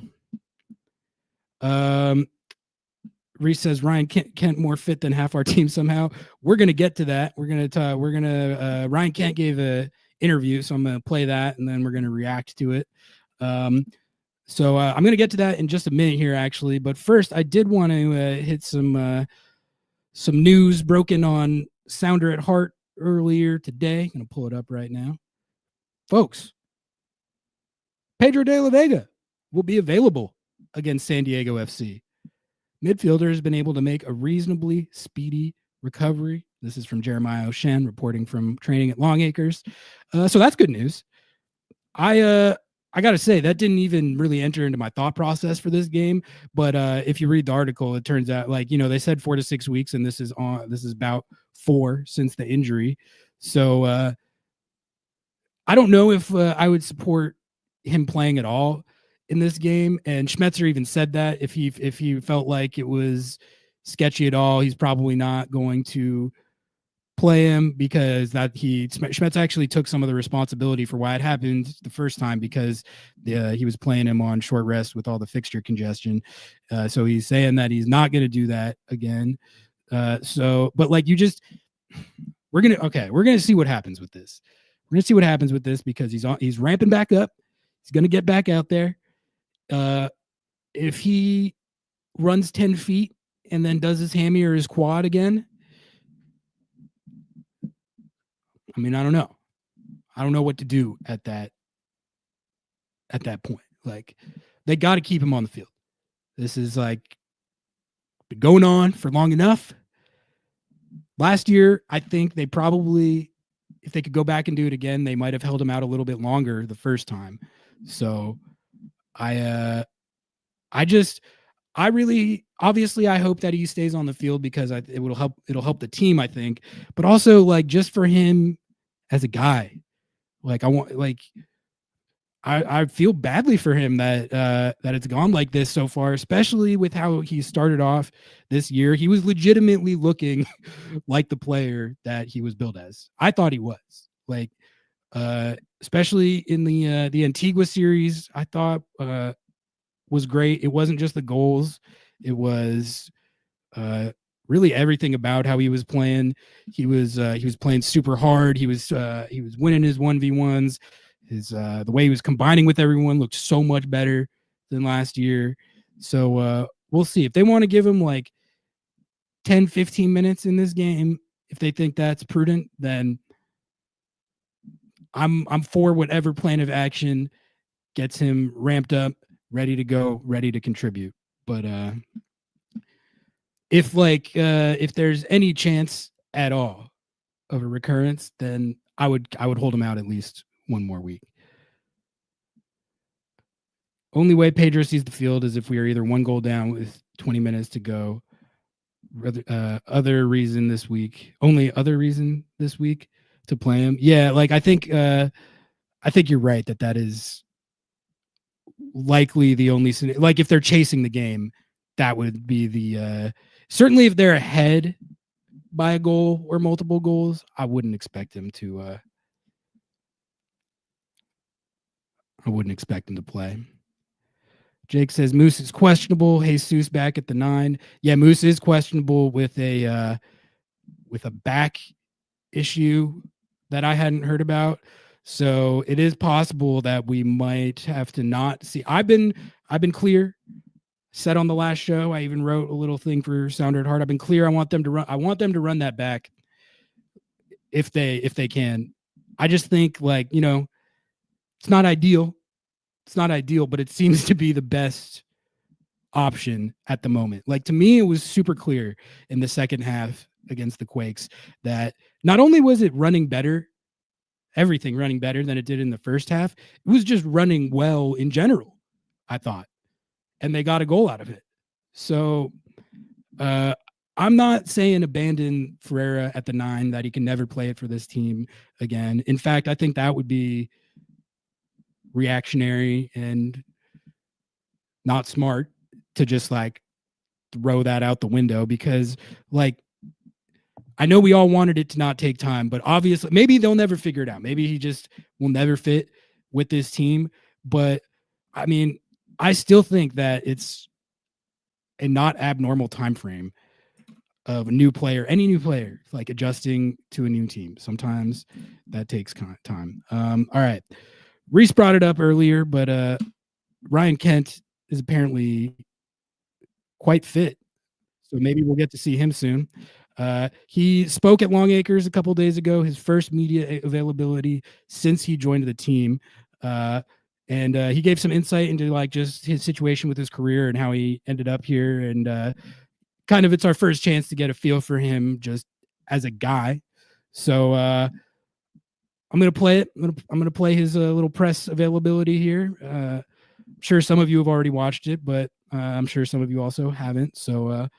A: Reese says Ryan Kent more fit than half our team somehow. We're gonna get to that. Ryan Kent gave a interview, so I'm gonna play that, and then we're gonna react to it. So I'm gonna get to that in just a minute here, actually. But first, I did want to hit some news broken on Sounder at Heart earlier today. I'm gonna pull it up right now, folks. Pedro de la Vega will be available against San Diego FC. Midfielder has been able to make a reasonably speedy recovery. This is from Jeremiah O'Shen reporting from training at Longacres. So that's good news. I got to say, that didn't even really enter into my thought process for this game. But if you read the article, it turns out, like, they said 4 to 6 weeks, and this is about 4 since the injury. So I don't know if I would support him playing at all in this game. And Schmetzer even said that if he felt like it was sketchy at all, he's probably not going to play him, because Schmetz actually took some of the responsibility for why it happened the first time, because he was playing him on short rest with all the fixture congestion. So he's saying that he's not going to do that again. But like we're gonna see what happens with this. We're gonna see what happens with this, because he's ramping back up. He's gonna get back out there. If he runs 10 feet and then does his hammy or his quad again, I mean, I don't know. I don't know what to do at that point. Like, they got to keep him on the field. This is like been going on for long enough. Last year, I think they probably, if they could go back and do it again, they might have held him out a little bit longer the first time. So obviously I hope that he stays on the field, because it'll help the team, I think, but also like just for him as a guy, like I feel badly for him that it's gone like this so far, especially with how he started off this year. He was legitimately looking like the player that he was billed as. I thought he was, like, especially in the Antigua series, I thought was great. It wasn't just the goals. It was really everything about how he was playing. He was playing super hard. He was winning his 1v1s. The way he was combining with everyone looked so much better than last year. So we'll see if they want to give him like 10, 15 minutes in this game. If they think that's prudent, then I'm for whatever plan of action gets him ramped up, ready to go, ready to contribute. But if there's any chance at all of a recurrence, then I would hold him out at least one more week. Only way Pedro sees the field is if we are either one goal down with 20 minutes to go. Other reason this week to play him. Yeah, like I think you're right that is likely the only, like, if they're chasing the game, that would be the certainly if they're ahead by a goal or multiple goals, I wouldn't expect him to play. Jake says Moose is questionable. Jesus back at the 9. Yeah, Moose is questionable with a back issue that I hadn't heard about. So it is possible that we might have to not see. I've been clear. Said on the last show, I even wrote a little thing for Sounder at Heart. I've been clear. I want them to run that back if they can. I just think, like, it's not ideal. But it seems to be the best option at the moment. Like, to me, it was super clear in the second half against the Quakes that not only was it everything running better than it did in the first half, it was just running well in general, I thought. And they got a goal out of it. So I'm not saying abandon Ferreira at the 9, that he can never play it for this team again. In fact, I think that would be reactionary and not smart to just like throw that out the window, because like I know we all wanted it to not take time, but obviously maybe they'll never figure it out. Maybe he just will never fit with this team. But I mean, I still think that it's a not abnormal time frame of any new player, like adjusting to a new team. Sometimes that takes time. All right. Reese brought it up earlier, but Ryan Kent is apparently quite fit. So maybe we'll get to see him soon. He spoke at Longacres a couple days ago, his first media availability since he joined the team. And he gave some insight into like just his situation with his career and how he ended up here. And kind of it's our first chance to get a feel for him just as a guy. So I'm going to play it. I'm going to play his little press availability here. I'm sure some of you have already watched it, but I'm sure some of you also haven't. So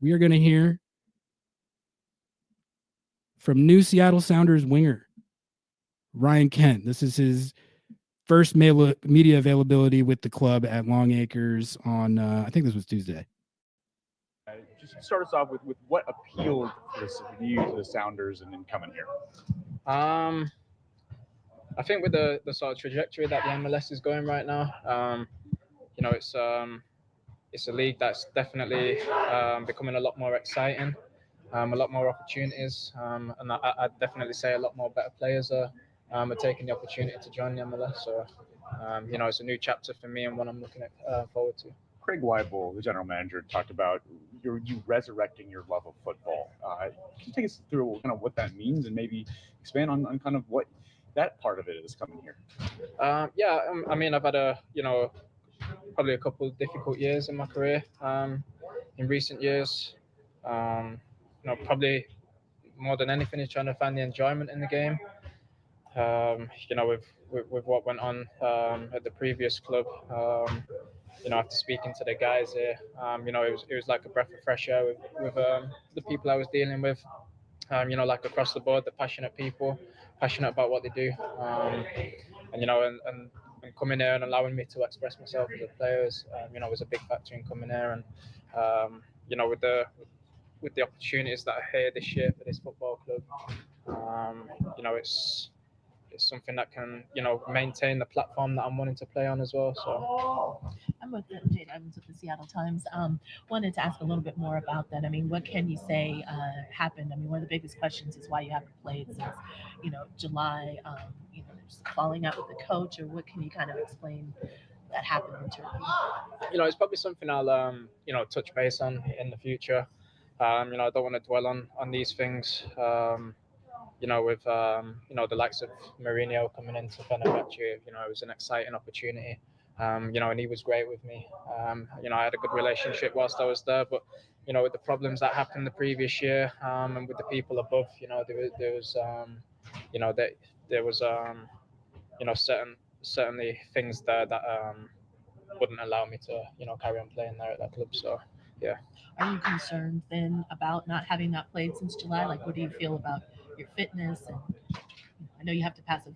A: we are going to hear from new Seattle Sounders winger Ryan Kent. This is his first media availability with the club at Longacres on, I think this was Tuesday.
D: Just start us off with what appealed to you to the Sounders and then coming here.
E: I think with the sort of trajectory that the MLS is going right now, it's a league that's definitely becoming a lot more exciting, a lot more opportunities, and I'd definitely say a lot more better players are taking the opportunity to join the MLS. So, it's a new chapter for me and one I'm looking forward to.
D: Craig Waibel, the general manager, talked about you resurrecting your love of football. Can you take us through kind of what that means and maybe expand on kind of what that part of it is coming here?
E: I've had probably a couple of difficult years in my career in recent years. Probably more than anything is trying to find the enjoyment in the game. With what went on at the previous club, after speaking to the guys here, it was like a breath of fresh air with the people I was dealing with. Like across the board, the passionate people, passionate about what they do, and coming here and allowing me to express myself as a player, was a big factor in coming here. And with the opportunities that are here this year for this football club, it's something that can maintain the platform that I'm wanting to play on as well. So
F: I'm with Jade Evans with the Seattle Times. Wanted to ask a little bit more about that. I mean, what can you say happened? I mean, one of the biggest questions is why you haven't played since, July. There's falling out with the coach, or what can you kind of explain that happened in Turkey?
E: It's probably something I'll touch base on in the future. I don't want to dwell on these things. With the likes of Mourinho coming into Fenerbahce, it was an exciting opportunity. And he was great with me. I had a good relationship whilst I was there, but with the problems that happened the previous year, and with the people above, there was certainly things there that wouldn't allow me to carry on playing there at that club. So yeah.
F: Are you concerned then about not having not played since July? Like, what do you feel about your fitness? And I know you have to pass the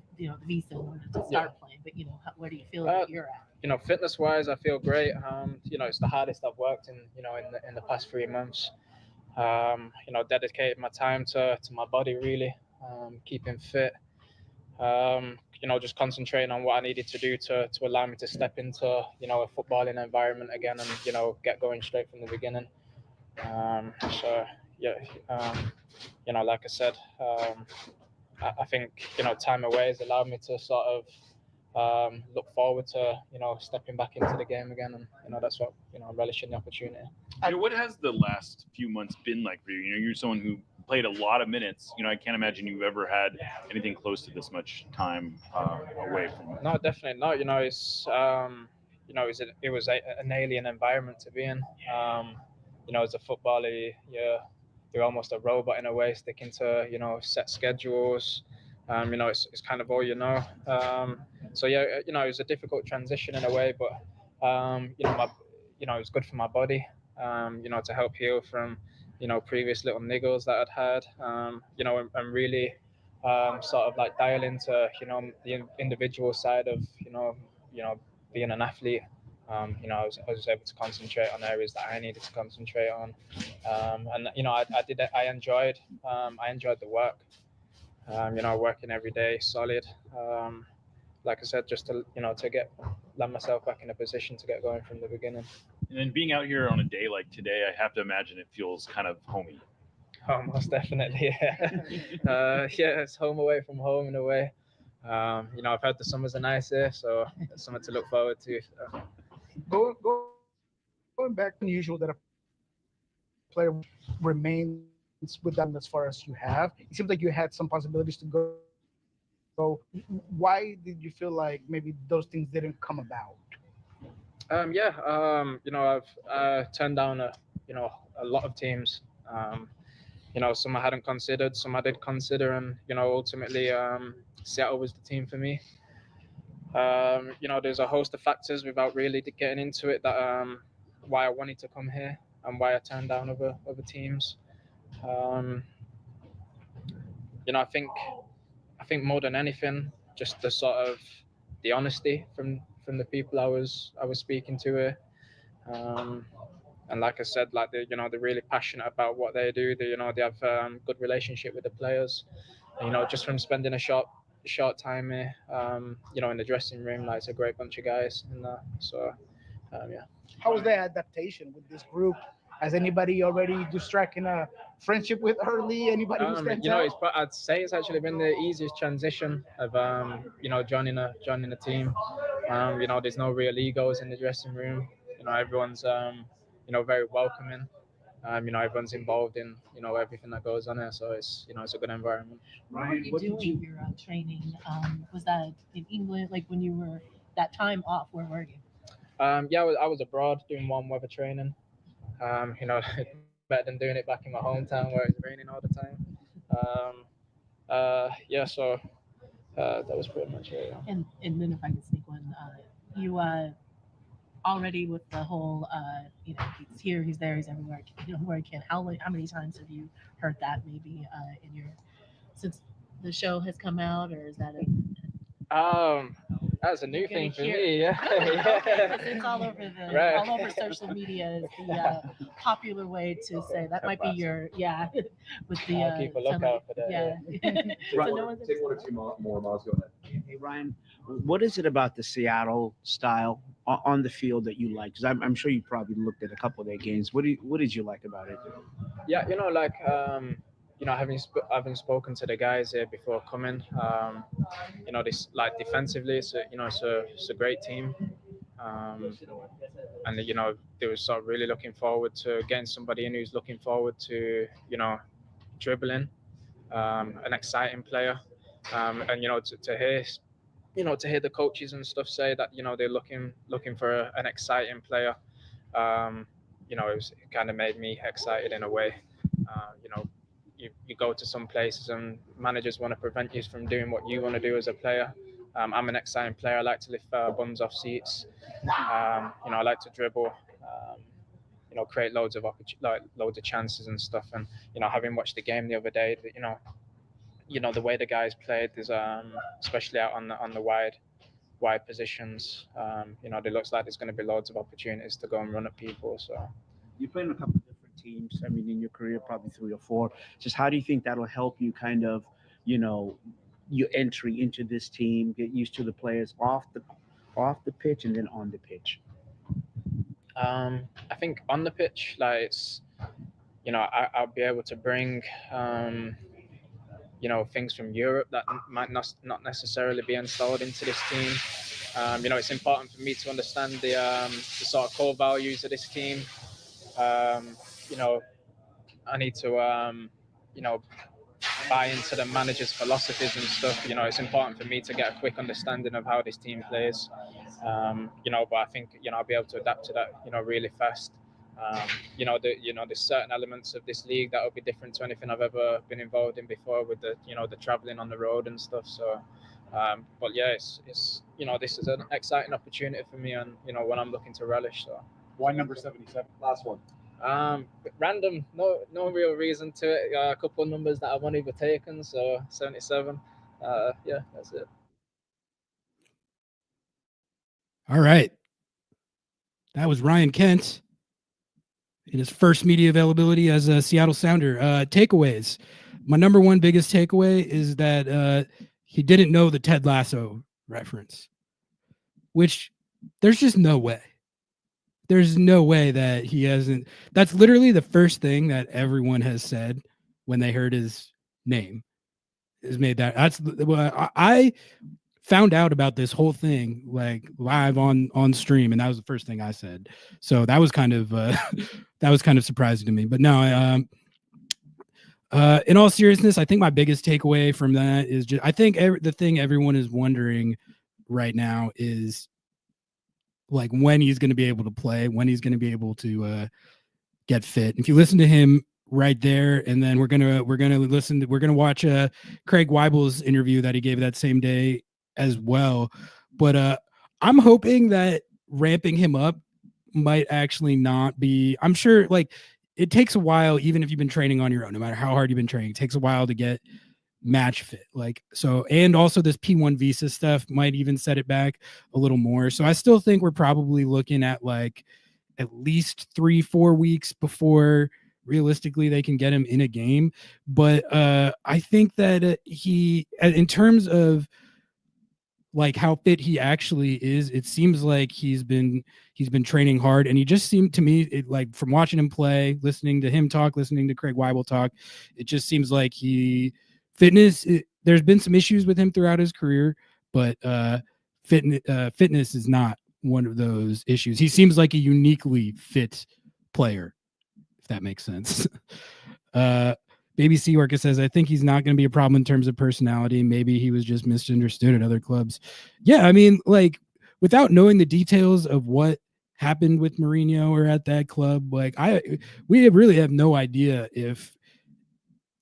F: visa in order to start playing, but where do you feel that you're at?
E: Fitness wise, I feel great. It's the hardest I've worked in the past 3 months. Dedicated my time to my body, really, keeping fit. Just concentrating on what I needed to do to allow me to step into a footballing environment again, and get going straight from the beginning. Like I said, I think time away has allowed me to sort of look forward to stepping back into the game again, and that's what relishing the opportunity.
D: What has the last few months been like for you? You're someone who played a lot of minutes. I can't imagine you've ever had anything close to this much time away from it.
E: No, definitely not. It was an alien environment to be in. As a footballer, you're almost a robot in a way, sticking to set schedules. It's kind of all you know. It was a difficult transition in a way, but it was good for my body. To help heal from previous little niggles that I'd had. And really sort of like dial into the individual side of being an athlete. I was able to concentrate on areas that I needed to concentrate on, and I did it. I enjoyed the work. Working every day, solid. Like I said, just to land myself back in a position to get going from the beginning.
D: And then being out here on a day like today, I have to imagine it feels kind of homey.
E: Oh, most definitely, yeah. It's home away from home in a way. I've heard the summers are nice here, so it's something to look forward to.
G: Going back, unusual that a player remains with them as far as you have. It seems like you had some possibilities to go. So why did you feel like maybe those things didn't come about?
E: I've turned down a lot of teams. Some I hadn't considered, some I did consider, and ultimately Seattle was the team for me. There's a host of factors without really getting into it that why I wanted to come here and why I turned down other teams. I think think more than anything, just the sort of the honesty from the people I was speaking to here. And like I said, like they're really passionate about what they do. They have good relationship with the players. And, just from spending a short time here, in the dressing room, like it's a great bunch of guys. And so, yeah.
G: How was the adaptation with this group? Has anybody already striking a friendship with early? Anybody who stands out?
E: I'd say it's actually been the easiest transition of joining a team. There's no real egos in the dressing room. Everyone's very welcoming. Everyone's involved in everything that goes on there, so it's it's a good environment.
F: What were you doing your training? Was that in England? Like when you were that time off, where were you?
E: Yeah, I was abroad doing warm weather training. Better than doing it back in my hometown where it's raining all the time. Yeah, so that was pretty much it. Yeah.
F: And then if I can sneak one, you already with the whole he's here, he's there, he's everywhere, where he can. How many times have you heard that maybe in your since the show has come out, or is that
E: that's a new thing for
F: hear-
E: me. Yeah.
F: It's all over
E: Right.
F: all over social media is the popular way to say that might be your with the
E: I'll keep a lookout for that.
F: yeah. So
H: Right.
F: no one's
H: Take one or two more miles. Go ahead.
I: Hey Ryan, what is it about the Seattle style on the field that you like? Because I'm sure you probably looked at a couple of their games. What did you like about it?
E: Yeah, having spoken to the guys here before coming, this like defensively, it's a great team, and they were sort of really looking forward to getting somebody in who's looking forward to dribbling, an exciting player, and to hear the coaches and stuff say that they're looking for an exciting player, it kind of made me excited in a way. You go to some places and managers want to prevent you from doing what you want to do as a player. I'm an exciting player. I like to lift bums off seats. I like to dribble. Create loads of chances and stuff. And having watched the game the other day, the way the guys played is especially out on the wide positions. It looks like there's going to be loads of opportunities to go and run at people. So
I: You played in a couple of different teams. I mean, in your career, probably 3 or 4. Just how do you think that'll help you kind of, your entry into this team, get used to the players off the pitch and then on the pitch?
E: I think on the pitch, like it's, I'll be able to bring, things from Europe that might not necessarily be installed into this team. It's important for me to understand the sort of core values of this team. I need to, buy into the manager's philosophies and stuff. It's important for me to get a quick understanding of how this team plays. But I think, I'll be able to adapt to that, really fast. There's certain elements of this league that will be different to anything I've ever been involved in before with the traveling on the road and stuff. So, but yeah, it's this is an exciting opportunity for me, and when I'm looking to relish. So,
D: Why number 77?
H: Last one.
E: Random, no real reason to it. A couple of numbers that I wanted were taken, so 77. Yeah, that's it.
A: All right. That was Ryan Kent in his first media availability as a Seattle Sounder. Takeaways. My number one biggest takeaway is that he didn't know the Ted Lasso reference, which there's just no way. There's no way that he hasn't. That's literally the first thing that everyone has said when they heard his name is made that. That's I found out about this whole thing like live on stream, and that was the first thing I said. So that was kind of surprising to me. But no, in all seriousness, I think my biggest takeaway from that is just I think the thing everyone is wondering right now is like when he's going to be able to play, when he's going to be able to get fit. If you listen to him right there, and then we're gonna watch Craig Waibel's interview that he gave that same day as well. But I'm hoping that ramping him up might actually not be. I'm sure like it takes a while, even if you've been training on your own, no matter how hard you've been training, it takes a while to get match fit. Like, so, and also this P1 visa stuff might even set it back a little more. So I still think we're probably looking at like at least 3-4 weeks before realistically they can get him in a game. But I think that he, in terms of like how fit he actually is, it seems like he's been training hard, and he just seemed to me, like from watching him play, listening to him talk, listening to Craig Waibel talk, it just seems like there's been some issues with him throughout his career, but fitness is not one of those issues. He seems like a uniquely fit player, if that makes sense. Baby Seaworker says, I think he's not going to be a problem in terms of personality. Maybe he was just misunderstood at other clubs. Yeah, I mean, like, without knowing the details of what happened with Mourinho or at that club, like, we really have no idea if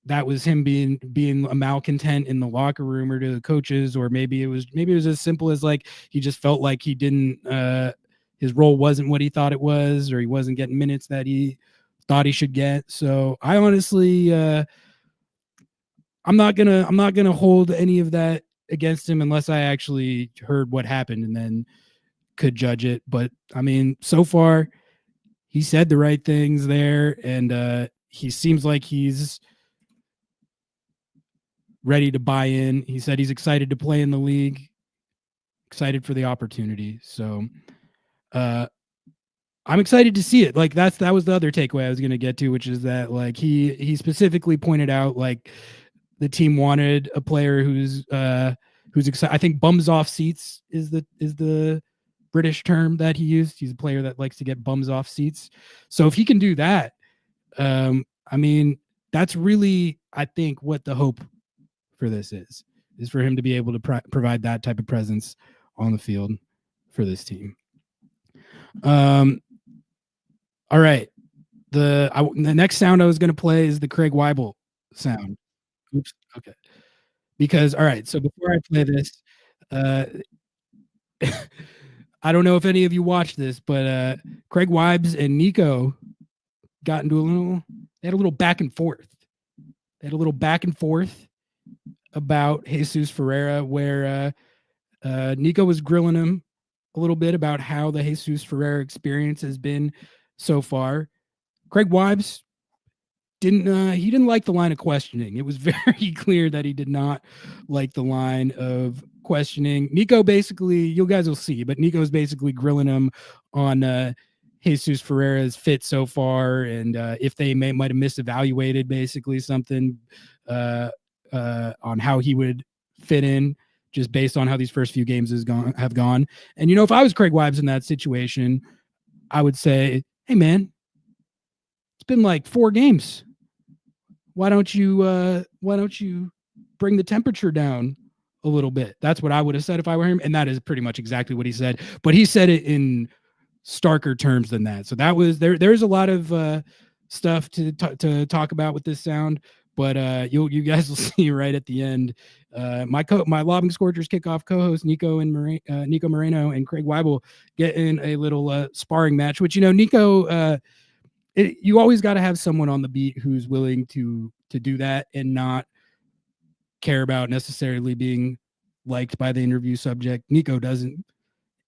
A: that was him being a malcontent in the locker room or to the coaches, or maybe it was as simple as like he just felt like he didn't his role wasn't what he thought it was, or he wasn't getting minutes that he thought he should get. So I honestly I'm not gonna hold any of that against him unless I actually heard what happened and then could judge it. But I mean, so far he said the right things there, and he seems like he's ready to buy in. He said he's excited to play in the league, excited for the opportunity. So I'm excited to see it. Like that was the other takeaway I was going to get to, which is that like he specifically pointed out like the team wanted a player who's excited. I think bums off seats is the British term that he used. He's a player that likes to get bums off seats. So if he can do that, I mean, that's really, I think, what the hope for this is for him to be able to provide that type of presence on the field for this team. All right. The next sound I was going to play is the Craig Waibel sound. Oops. Okay. Because, all right. So before I play this, I don't know if any of you watched this, but Craig Waibes and Nico got into they had a little back and forth. They had a little back and forth about Jesus Ferreira, where Nico was grilling him a little bit about how the Jesus Ferreira experience has been so far. Craig Waibes didn't like the line of questioning. It was very clear that he did not like the line of questioning. Nico basically, you guys will see, but Nico's basically grilling him on Jesus Ferreira's fit so far, and if they might have misevaluated basically something on how he would fit in, just based on how these first few games have gone. And you know, if I was Craig Waibes in that situation, I would say, "Hey, man, it's been like 4 games. Why don't you bring the temperature down a little bit?" That's what I would have said if I were him, and that is pretty much exactly what he said. But he said it in starker terms than that. So that was there's a lot of stuff to talk about with this sound, but you guys will see right at the end. My Lobbing Scorchers kickoff co-host Nico Moreno and Craig Waibel get in a little sparring match, which, you know, Nico, you always got to have someone on the beat who's willing to do that and not care about necessarily being liked by the interview subject. Nico doesn't.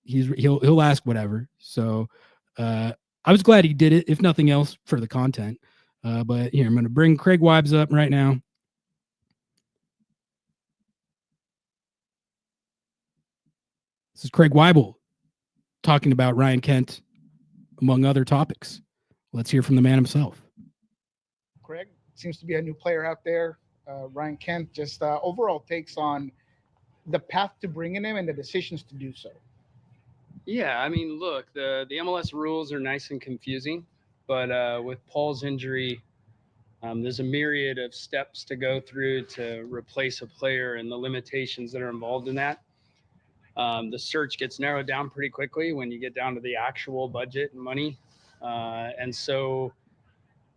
A: He'll ask whatever. So I was glad he did it, if nothing else, for the content. But here, I'm going to bring Craig Waibes up right now. This is Craig Waibel talking about Ryan Kent, among other topics. Let's hear from the man himself.
G: Craig, seems to be a new player out there. Ryan Kent, just overall takes on the path to bringing him and the decisions to do so.
J: Yeah, I mean, look, the MLS rules are nice and confusing, but with Paul's injury, there's a myriad of steps to go through to replace a player and the limitations that are involved in that. The search gets narrowed down pretty quickly when you get down to the actual budget and money. And so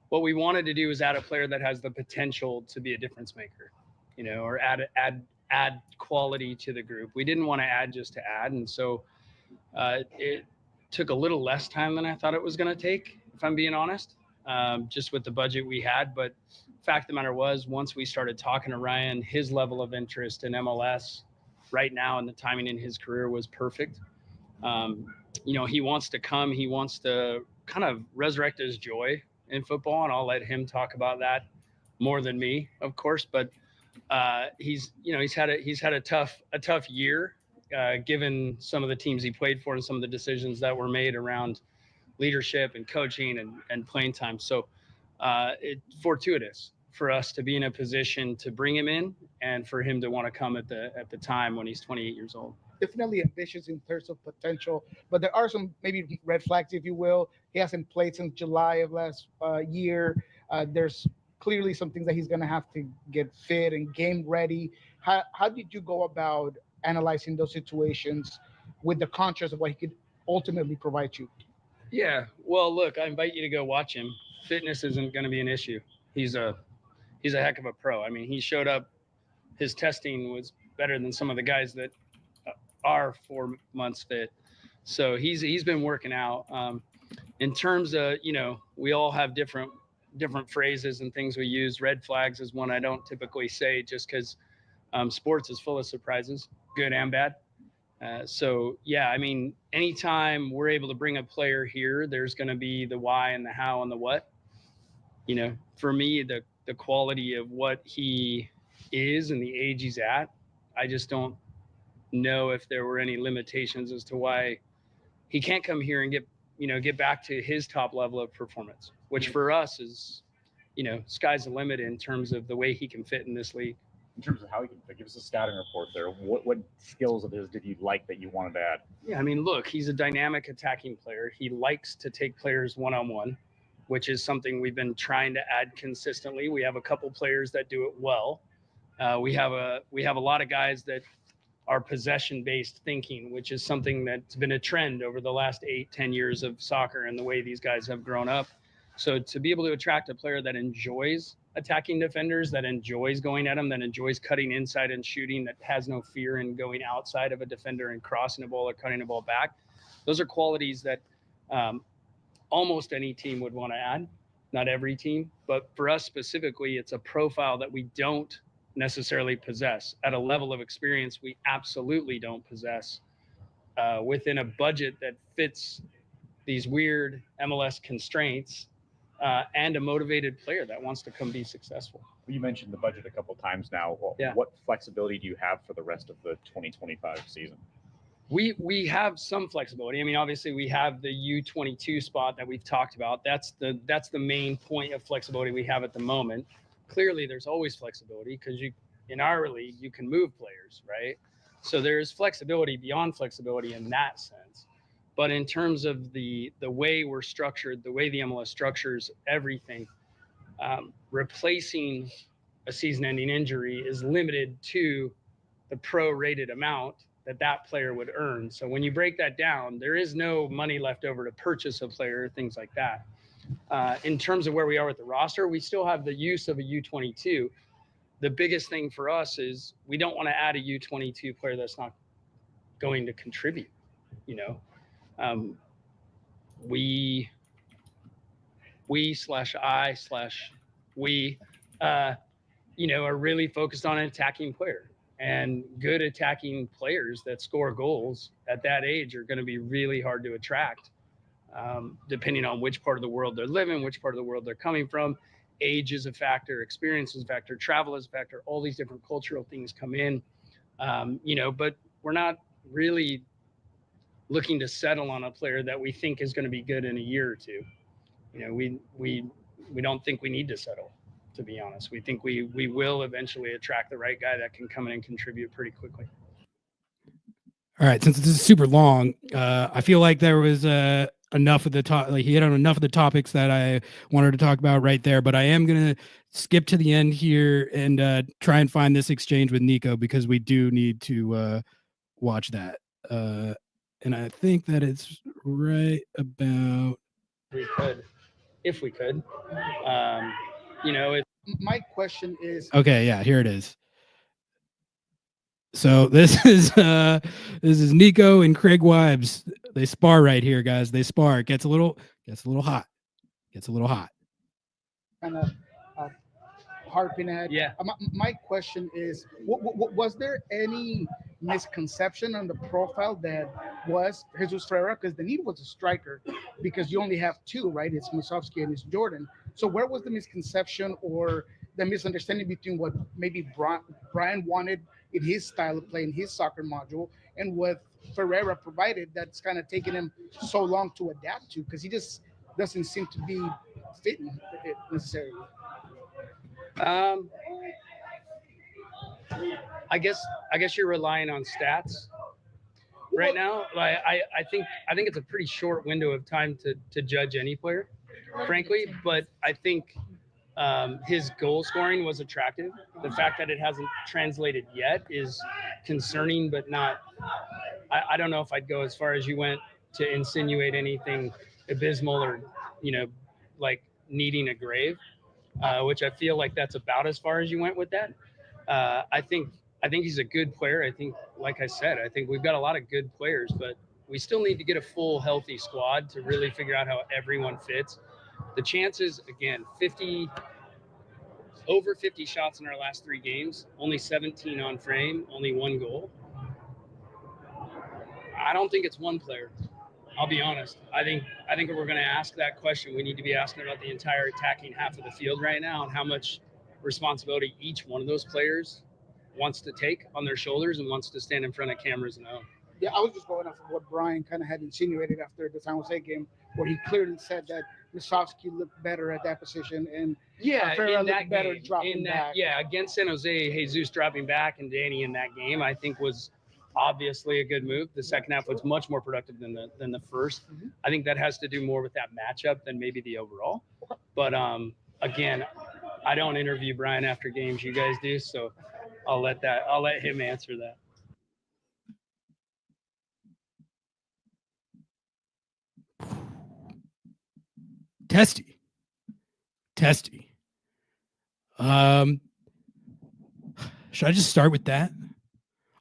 J: what we wanted to do is add a player that has the potential to be a difference maker, you know, or add quality to the group. We didn't want to add just to add. And so it took a little less time than I thought it was going to take, if I'm being honest, just with the budget we had. But fact of the matter was, once we started talking to Ryan, his level of interest in MLS right now and the timing in his career was perfect. He wants to come. He wants to kind of resurrect his joy in football, and I'll let him talk about that more than me, of course. But he's had a tough year, given some of the teams he played for and some of the decisions that were made around leadership and coaching and playing time. So it's fortuitous for us to be in a position to bring him in and for him to want to come at the time when he's 28 years old.
G: Definitely ambitious in terms of potential, but there are some maybe red flags, if you will. He hasn't played since July of last year. There's clearly some things that he's going to have to get fit and game ready. How did you go about analyzing those situations with the conscious of what he could ultimately provide you?
J: Yeah, well, look, I invite you to go watch him. Fitness isn't going to be an issue. He's a heck of a pro. I mean, he showed up. His testing was better than some of the guys that are 4 months fit. So he's been working out. In terms of, we all have different phrases and things we use. Red flags is one I don't typically say, just because sports is full of surprises, good and bad. So yeah, I mean, anytime we're able to bring a player here, there's going to be the why and the how and the what. For me, the quality of what he is and the age he's at, I just don't know if there were any limitations as to why he can't come here and get back to his top level of performance, which for us is, sky's the limit in terms of the way he can fit in this league.
D: In terms of how he can fit, give us a scouting report there. What skills of his did you like that you wanted to add?
J: Yeah, I mean, look, he's a dynamic attacking player. He likes to take players one-on-one, which is something we've been trying to add consistently. We have a couple players that do it well. We have a lot of guys that are possession-based thinking, which is something that's been a trend over the last 8-10 years of soccer and the way these guys have grown up. So to be able to attract a player that enjoys attacking defenders, that enjoys going at them, that enjoys cutting inside and shooting, that has no fear in going outside of a defender and crossing the ball or cutting the ball back, those are qualities that almost any team would want to add. Not every team, but for us specifically, it's a profile that we don't necessarily possess at a level of experience we absolutely don't possess within a budget that fits these weird MLS constraints, and a motivated player that wants to come be successful.
D: You mentioned the budget a couple of times now.
J: Yeah.
D: What flexibility do you have for the rest of the 2025 season?
J: We have some flexibility. I mean, obviously we have the U22 spot that we've talked about. That's the main point of flexibility we have at the moment. Clearly there's always flexibility because in our league, you can move players, right? So there's flexibility beyond flexibility in that sense. But in terms of the way we're structured, the way the MLS structures everything, replacing a season-ending injury is limited to the prorated amount that player would earn. So when you break that down, there is no money left over to purchase a player, things like that. In terms of where we are with the roster, we still have the use of a U22. The biggest thing for us is we don't want to add a U22 player that's not going to contribute. We are really focused on an attacking player, and good attacking players that score goals at that age are going to be really hard to attract, depending on which part of the world they're living, which part of the world they're coming from. Age is a factor, experience is a factor, travel is a factor, all these different cultural things come in, but we're not really looking to settle on a player that we think is going to be good in a year or two. We don't think we need to settle, to be honest. We think we will eventually attract the right guy that can come in and contribute pretty quickly.
A: All right, since this is super long, I feel like there was enough of the he hit on enough of the topics that I wanted to talk about right there. But I am gonna skip to the end here and try and find this exchange with Nico, because we do need to watch that. And I think that it's right about.
J: If we could,
G: My question is.
A: Okay, yeah, here it is. So this is Nico and Craig Waibel. They spar right here, guys. They spar. It gets a little hot.
G: Kind of harping at.
J: Yeah.
G: My question is, was there any misconception on the profile that was Jesus Ferreira? Because the need was a striker, because you only have two, right? It's Musovski and it's Jordan. So where was the misconception or the misunderstanding between what maybe Brian wanted in his style of play, in his soccer module, and what Ferreira provided that's kind of taken him so long to adapt to? Because he just doesn't seem to be fitting it necessarily.
J: I guess you're relying on stats right now. Like I think it's a pretty short window of time to judge any player, frankly. But I think his goal scoring was attractive. The fact that it hasn't translated yet is concerning, but not. I don't know if I'd go as far as you went to insinuate anything abysmal or, like needing a grave, which I feel like that's about as far as you went with that. I think he's a good player. I think, like I said, I think we've got a lot of good players, but we still need to get a full healthy squad to really figure out how everyone fits. The chances, again, over 50 shots in our last 3 games, only 17 on frame, only 1 goal. I don't think it's one player. I'll be honest. I think if we're going to ask that question, we need to be asking about the entire attacking half of the field right now and how much responsibility each one of those players wants to take on their shoulders and wants to stand in front of cameras and own.
G: Yeah, I was just going off of what Brian kind of had insinuated after the San Jose game, where he clearly said that Musovski looked better at that position and Ferreira looked better dropping back.
J: Yeah, against San Jose, Jesus dropping back and Danny in that game, I think was obviously a good move. The second half was much more productive than the first.
G: Mm-hmm.
J: I think that has to do more with that matchup than maybe the overall. But again, I don't interview Brian after games. You guys do, so I'll let him answer that.
A: Testy. Should I just start with that?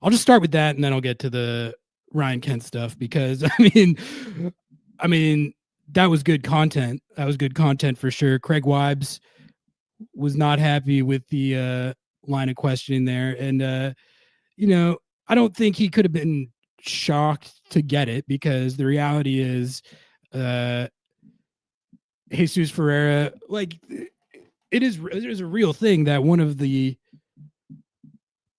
A: I'll just start with that, and then I'll get to the Ryan Kent stuff, because I mean that was good content. That was good content for sure. Craig Waibel was not happy with the line of questioning there, and I don't think he could have been shocked to get it, because the reality is Jesus Ferreira, like, there's a real thing that one of the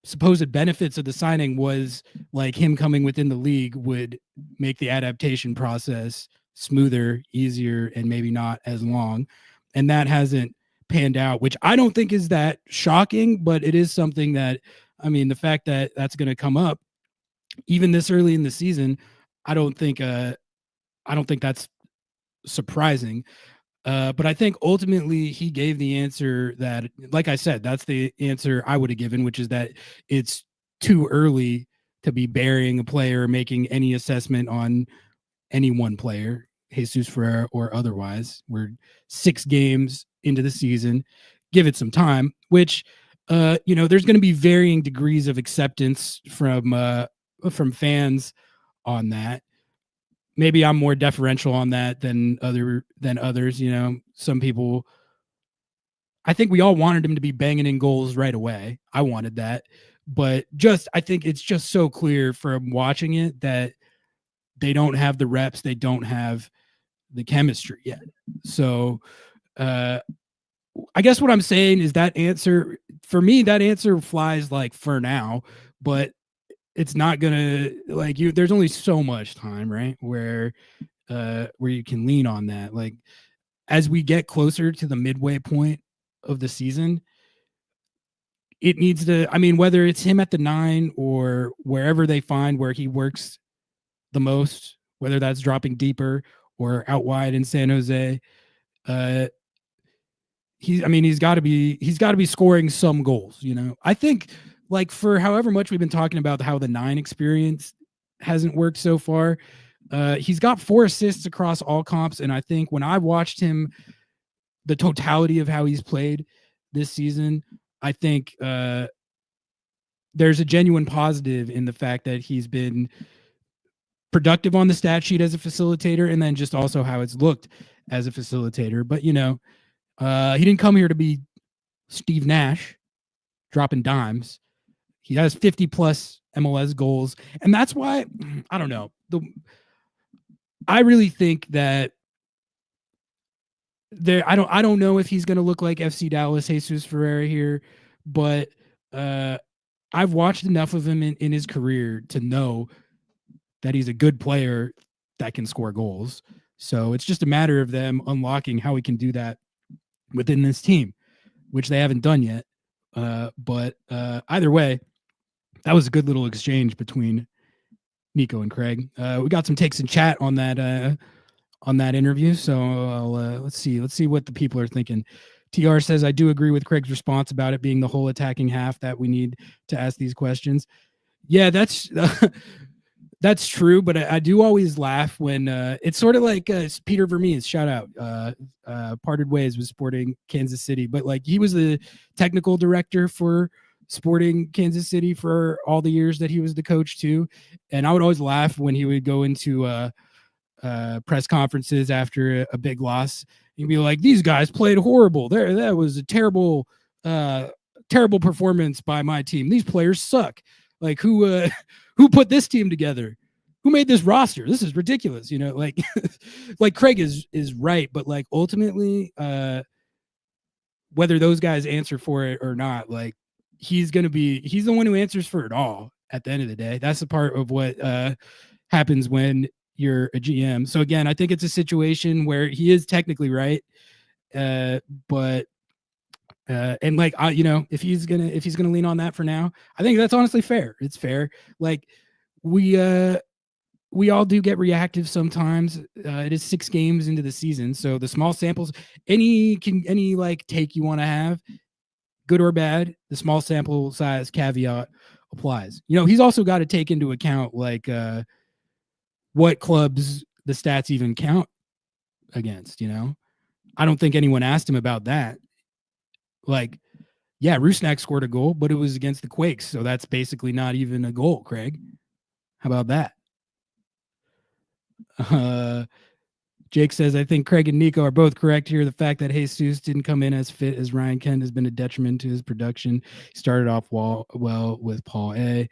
A: supposed benefits of the signing was, like, him coming within the league would make the adaptation process smoother, easier, and maybe not as long. And that hasn't panned out, which I don't think is that shocking, but it is something that, the fact that that's going to come up even this early in the season, I don't think that's surprising. But I think ultimately he gave the answer that, like I said, that's the answer I would have given, which is that it's too early to be burying a player or making any assessment on any one player, Jesus Ferreira or otherwise. We're 6 games into the season. Give it some time, which, there's going to be varying degrees of acceptance from fans on that. Maybe I'm more deferential on that than others. Some people, I think we all wanted him to be banging in goals right away. I wanted that, but I think it's just so clear from watching it that they don't have the reps. They don't have the chemistry yet. So, I guess what I'm saying is that answer flies, like, for now, but it's not gonna, like, there's only so much time, right, where you can lean on that. Like, as we get closer to the midway point of the season, it needs to, whether it's him at the 9 or wherever they find where he works the most, whether that's dropping deeper or out wide in San Jose, he's got to be scoring some goals. I think, like, for however much we've been talking about how the 9 experience hasn't worked so far, he's got 4 assists across all comps. And I think when I watched him, the totality of how he's played this season, I think there's a genuine positive in the fact that he's been productive on the stat sheet as a facilitator, and then just also how it's looked as a facilitator. But, he didn't come here to be Steve Nash dropping dimes. He has 50 plus MLS goals. And that's why, I don't know. I really think that I don't know if he's going to look like FC Dallas Jesus Ferreira here, but I've watched enough of him in his career to know that he's a good player that can score goals. So it's just a matter of them unlocking how he can do that within this team, which they haven't done yet. But either way, that was a good little exchange between Nico and Craig. We got some takes in chat on that interview. So let's see what the people are thinking. TR says, I do agree with Craig's response about it being the whole attacking half that we need to ask these questions. Yeah, that's that's true. But I do always laugh when it's sort of like Peter Vermees, shout out, parted ways with Sporting Kansas City. But like he was the technical director for Sporting Kansas City for all the years that he was the coach too. And I would always laugh when he would go into press conferences after a big loss. You'd be like, these guys played horrible. That was a terrible performance by my team. These players suck. Like who put this team together? Who made this roster? This is ridiculous. You know, like like Craig is right, but like ultimately, whether those guys answer for it or not, like he's the one who answers for it all at the end of the day. That's the part of what happens when you're a GM. So again, I think it's a situation where he is technically right. But and like if he's gonna lean on that for now, I think that's honestly fair. It's fair. Like we all do get reactive sometimes. It is 6 games into the season, so the small samples, any like take you want to have, good or bad, the small sample size caveat applies. He's also got to take into account like what clubs the stats even count against. I don't think anyone asked him about that. Like, yeah, Rusnak scored a goal, but it was against the Quakes, so that's basically not even a goal, Craig. How about that? Jake says, I think Craig and Nico are both correct here. The fact that Jesus didn't come in as fit as Ryan Kent has been a detriment to his production. He started off well with Paul A.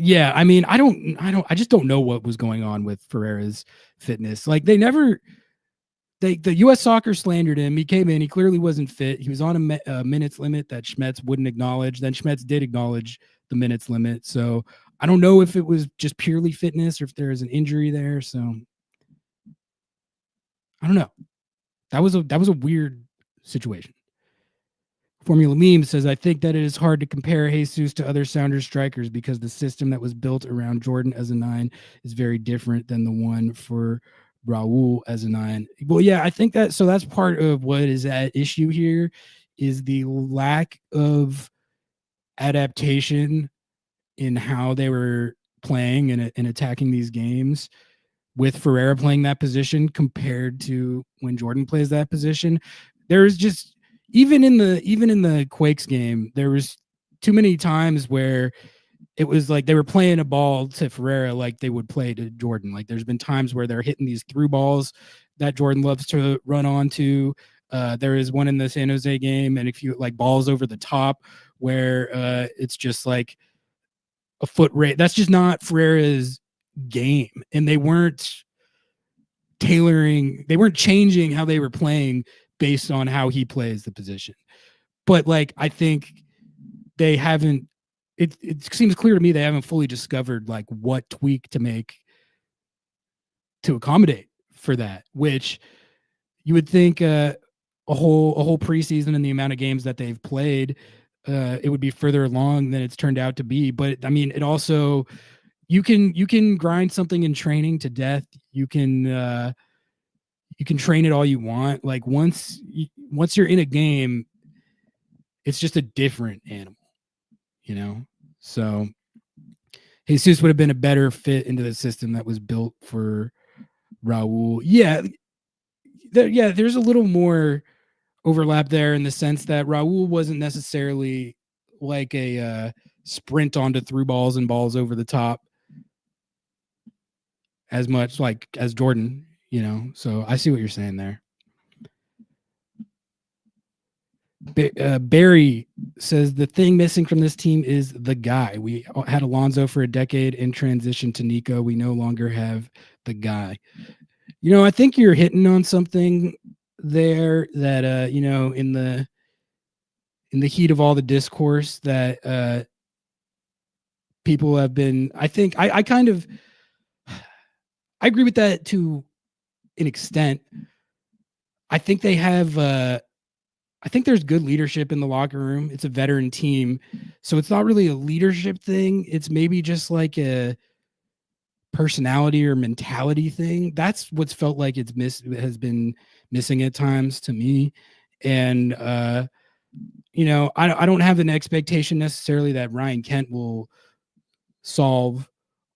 A: Yeah, I mean, I just don't know what was going on with Ferreira's fitness. Like the U.S. Soccer slandered him. He came in, he clearly wasn't fit. He was on a minutes limit that Schmetz wouldn't acknowledge. Then Schmetz did acknowledge the minutes limit. So I don't know if it was just purely fitness or if there was an injury there. So I don't know. That was a weird situation. Formula Meme says, I think that it is hard to compare Jesus to other Sounders strikers because the system that was built around Jordan as a 9 is very different than the one for Raul as a 9. Well, yeah, I think that's part of what is at issue here is the lack of adaptation in how they were playing and attacking these games with Ferreira playing that position compared to when Jordan plays that position. There's just even in the Quakes game, there was too many times where it was like they were playing a ball to Ferreira like they would play to Jordan. Like there's been times where they're hitting these through balls that Jordan loves to run onto. There is one in the San Jose game, and if you like balls over the top where it's just like a foot rate. That's just not Ferreira's game, and they weren't changing how they were playing based on how he plays the position. But like I think they haven't. It seems clear to me they haven't fully discovered like what tweak to make to accommodate for that. Which you would think a whole preseason and the amount of games that they've played, it would be further along than it's turned out to be. But I mean, it also you can grind something in training to death. You can train it all you want. Like once you're in a game, it's just a different animal, So Jesus would have been a better fit into the system that was built for Raul. Yeah, there's a little more overlap there in the sense that Raul wasn't necessarily like a sprint onto through balls and balls over the top as much like as Jordan, So I see what you're saying there. Barry says the thing missing from this team is the guy. We had Alonso for a decade in transition to Nico. We no longer have the guy. I think you're hitting on something there that in the heat of all the discourse that people have been. I think I agree with that to an extent. I think they have. I think there's good leadership in the locker room. It's a veteran team, so it's not really a leadership thing. It's maybe just like a personality or mentality thing. That's what's felt like has been missing at times to me. And I don't have an expectation necessarily that Ryan Kent will solve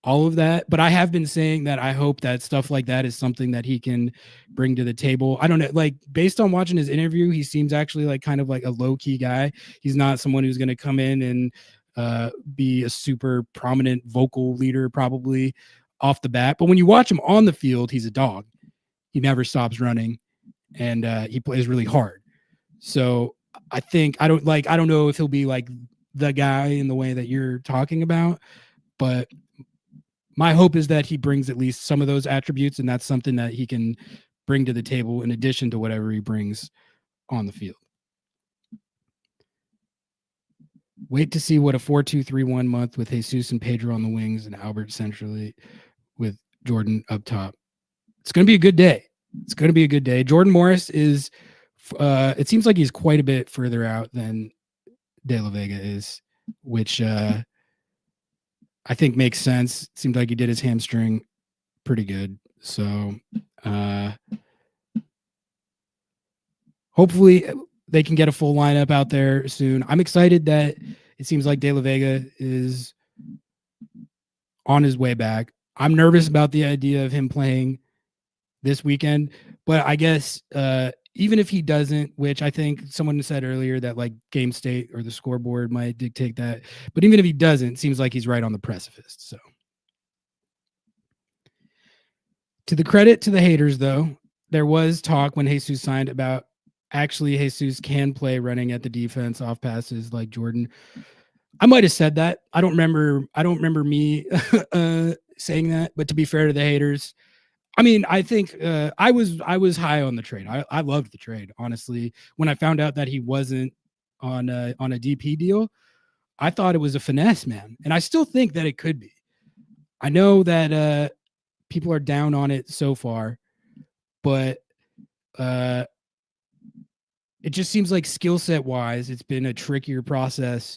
A: all of that, but I have been saying that I hope that stuff like that is something that he can bring to the table. I don't know, like based on watching his interview, he seems actually like kind of like a low-key guy. He's not someone who's going to come in and be a super prominent vocal leader probably off the bat, but when you watch him on the field, he's a dog. He never stops running, and he plays really hard. So I don't know if he'll be like the guy in the way that you're talking about, but my hope is that he brings at least some of those attributes, and that's something that he can bring to the table in addition to whatever he brings on the field. Wait to see what a 4-2-3-1 month with Jesus and Pedro on the wings and Albert centrally with Jordan up top. It's going to be a good day. It's going to be a good day. Jordan Morris is, it seems like he's quite a bit further out than De La Vega is, which I think makes sense. It seemed like he did his hamstring pretty good. So hopefully they can get a full lineup out there soon. I'm excited that it seems like De La Vega is on his way back. I'm nervous about the idea of him playing this weekend, but I guess even if he doesn't, which I think someone said earlier that like game state or the scoreboard might dictate that, but even if he doesn't, it seems like he's right on the precipice. So to the credit to the haters, though, there was talk when Jesus signed about actually Jesus can play running at the defense off passes like Jordan. I might have said that. I don't remember me saying that, but to be fair to the haters, I mean, I think I was high on the trade. I loved the trade, honestly. When I found out that he wasn't on a DP deal, I thought it was a finesse, man. And I still think that it could be. I know that people are down on it so far, but it just seems like skill set wise, it's been a trickier process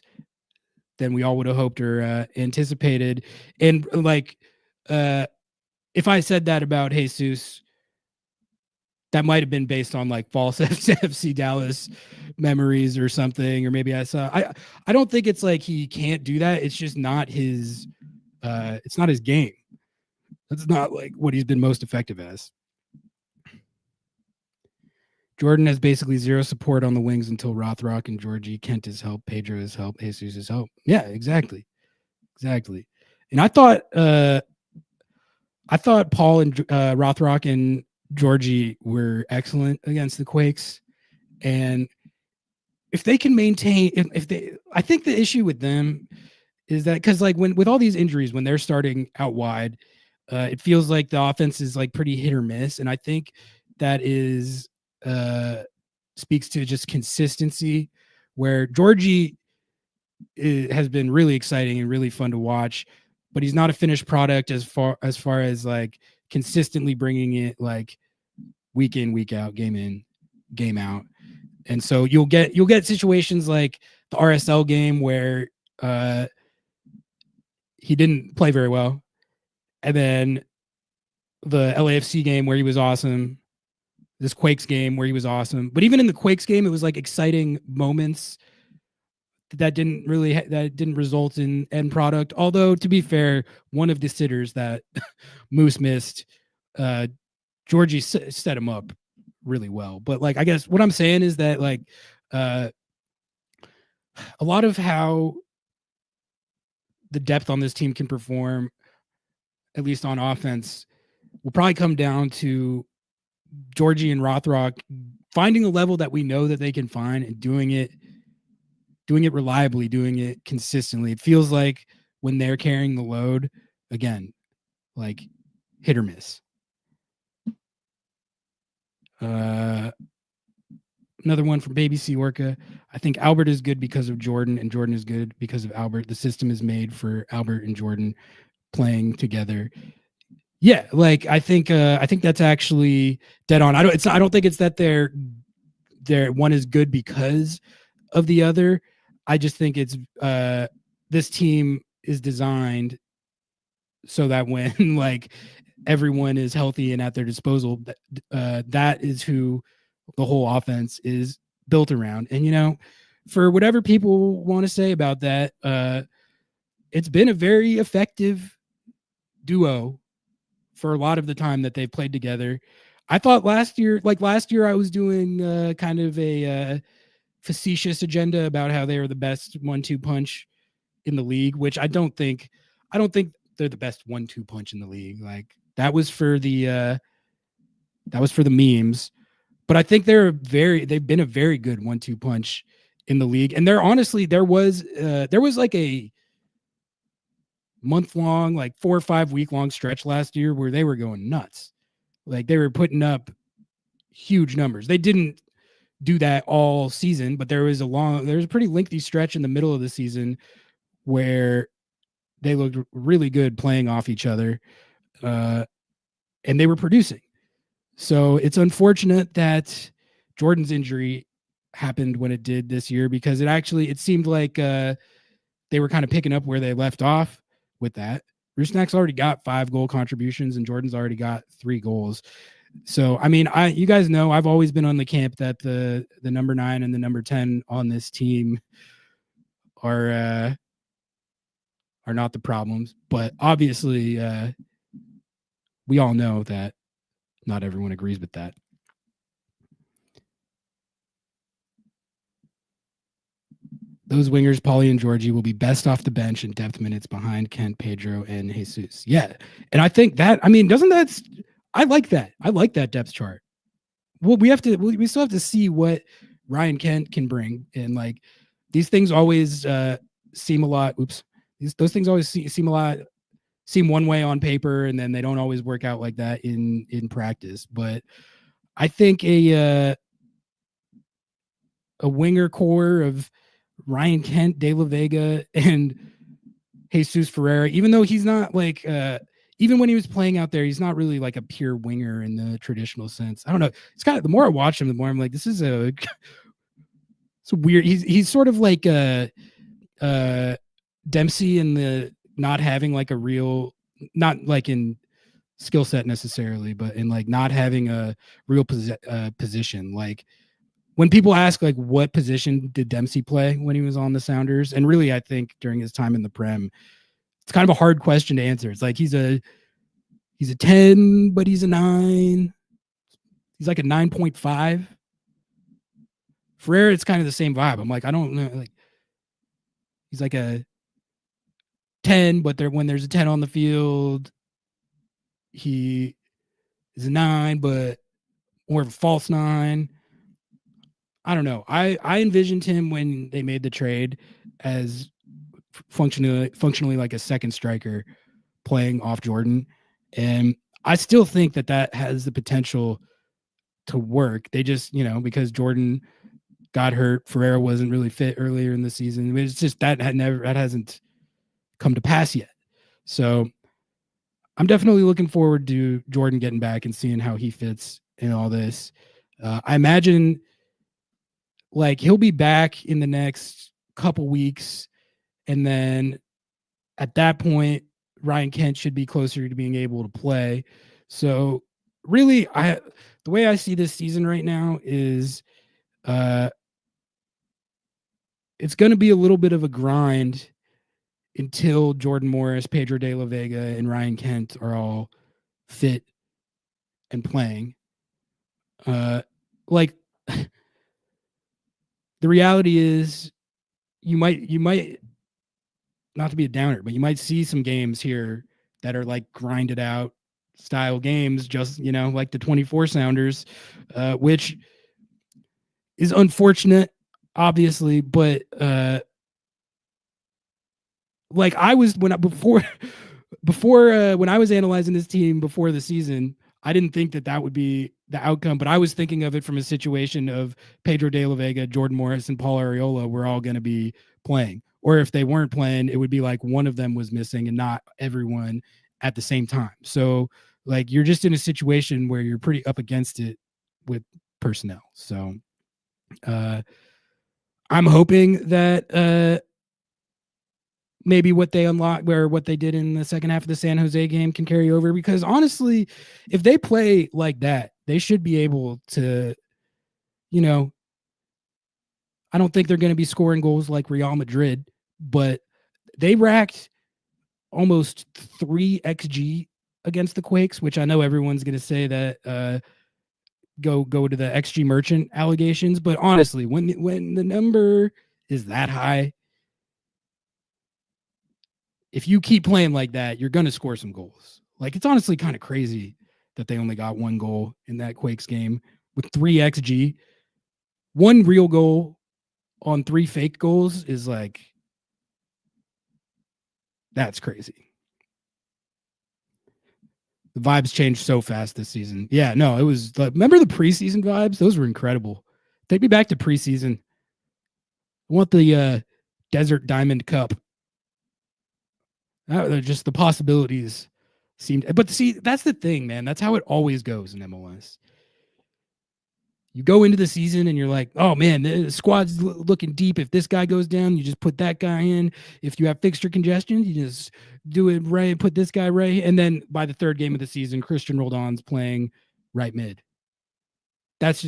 A: than we all would have hoped or anticipated. And like, if I said that about Jesus, that might have been based on like false FC Dallas memories or something, or maybe I don't think it's like he can't do that. It's just not his it's not his game. That's not like what he's been most effective as. Jordan has basically zero support on the wings until Rothrock and Georgie. Kent is help, Pedro is help, Jesus is help. Yeah, exactly. And I thought Paul and Rothrock and Georgie were excellent against the Quakes. And if they can maintain, I think the issue with them is that because like with all these injuries, when they're starting out wide, it feels like the offense is like pretty hit or miss. And I think that is speaks to just consistency, where Georgie has been really exciting and really fun to watch, but he's not a finished product as far as like consistently bringing it like week in, week out, game in, game out. And so you'll get situations like the RSL game where he didn't play very well, and then the LAFC game where he was awesome, this Quakes game where he was awesome. But even in the Quakes game, it was like exciting moments that didn't result in end product. Although, to be fair, one of the sitters that Moose missed, Georgie set him up really well. But like, I guess what I'm saying is that like a lot of how the depth on this team can perform, at least on offense, will probably come down to Georgie and Rothrock finding a level that we know that they can find and doing it reliably, doing it consistently. It feels like when they're carrying the load, again, like hit or miss. Another one from Baby C Orca. I think Albert is good because of Jordan, and Jordan is good because of Albert. The system is made for Albert and Jordan playing together. Yeah, like I think that's actually dead on. I don't think it's that they're one is good because of the other. I just think it's this team is designed so that when like everyone is healthy and at their disposal, that is who the whole offense is built around. And for whatever people want to say about that, it's been a very effective duo for a lot of the time that they've played together. I thought last year I was doing kind of a facetious agenda about how they were the best 1-2 punch in the league, which I don't think they're the best 1-2 punch in the league. Like that was for the memes, but I think they've been a very good 1-2 punch in the league. And there was like a month-long, like 4 or 5 week-long stretch last year where they were going nuts. Like they were putting up huge numbers. They didn't do that all season, but there was a pretty lengthy stretch in the middle of the season where they looked really good playing off each other, and they were producing. So it's unfortunate that Jordan's injury happened when it did this year, because it seemed like they were kind of picking up where they left off with that. Rusnak's already got 5 goal contributions and Jordan's already got 3 goals. So, I mean, you guys know I've always been on the camp that the number 9 and the number 10 on this team are not the problems, but obviously we all know that not everyone agrees with that. Those wingers, Paulie and Georgie, will be best off the bench in depth minutes behind Kent, Pedro, and Jesus. Yeah. And I think that, I mean, I like that. I like that depth chart. Well, we still have to see what Ryan Kent can bring. And like, these things always seem a lot. Those things always seem one way on paper, and then they don't always work out like that in practice. But I think a winger core of Ryan Kent, De La Vega, and Jesus Ferreira, even though he's not like even when he was playing out there, he's not really like a pure winger in the traditional sense. I don't know. It's kind of, the more I watch him, the more I'm like, this is it's weird. He's sort of like Dempsey in the not having like a real, not like in skill set necessarily, but in like not having a real position. Like when people ask like what position did Dempsey play when he was on the Sounders, and really I think during his time in the Prem, it's kind of a hard question to answer. It's like he's a 10, but he's a 9. He's like a 9.5. Ferreira, it's kind of the same vibe. I'm like, I don't know, like he's like a 10, but when there's a 10 on the field, he is a 9, but more of a false 9. I don't know. I envisioned him when they made the trade as functionally like a second striker playing off Jordan. And I still think that has the potential to work. They just, because Jordan got hurt, Ferreira wasn't really fit earlier in the season. It's just that hasn't come to pass yet. So I'm definitely looking forward to Jordan getting back and seeing how he fits in all this. I imagine like he'll be back in the next couple weeks, and then at that point, Ryan Kent should be closer to being able to play. So really, the way I see this season right now is it's going to be a little bit of a grind until Jordan Morris, Pedro De La Vega, and Ryan Kent are all fit and playing. Like the reality is you might not to be a downer, but you might see some games here that are like grinded out style games, just, like the 24 Sounders, which is unfortunate, obviously, but like I was when I when I was analyzing this team before the season, I didn't think that would be the outcome, but I was thinking of it from a situation of Pedro de la Vega, Jordan Morris, and Paul Arriola were all going to be playing. Or if they weren't playing, it would be like one of them was missing and not everyone at the same time. So like you're just in a situation where you're pretty up against it with personnel. So I'm hoping that maybe what they unlocked or what they did in the second half of the San Jose game can carry over, because honestly, if they play like that, they should be able to, I don't think they're going to be scoring goals like Real Madrid, but they racked almost 3 XG against the Quakes, which I know everyone's going to say that go to the XG merchant allegations, but honestly, when the number is that high, if you keep playing like that, you're going to score some goals. Like, it's honestly kind of crazy that they only got 1 goal in that Quakes game with 3 XG. 1 real goal on 3 fake goals is like, that's crazy. The vibes changed so fast this season. Yeah, no, it was like, remember the preseason vibes? Those were incredible. Take me back to preseason. I want the Desert Diamond Cup. Just the possibilities seemed, but see, that's the thing, man. That's how it always goes in MLS. You go into the season and you're like, oh man, the squad's looking deep. If this guy goes down, you just put that guy in. If you have fixture congestion, you just do it right, put this guy right. And then by the 3rd game of the season, Christian Roldan's playing right mid. That's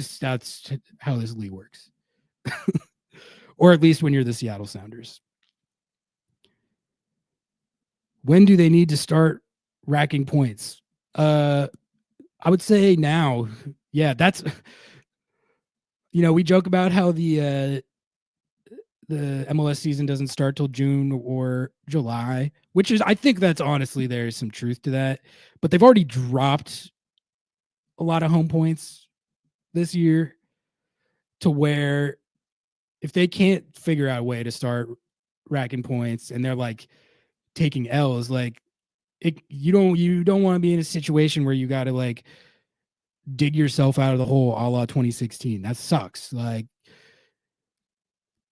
A: how this league works. Or at least when you're the Seattle Sounders. When do they need to start racking points? I would say now. Yeah, that's, we joke about how the MLS season doesn't start till June or July, which is, I think that's honestly, there's some truth to that. But they've already dropped a lot of home points this year to where if they can't figure out a way to start racking points and they're like taking L's, like you don't want to be in a situation where you got to like dig yourself out of the hole a la 2016. That sucks. Like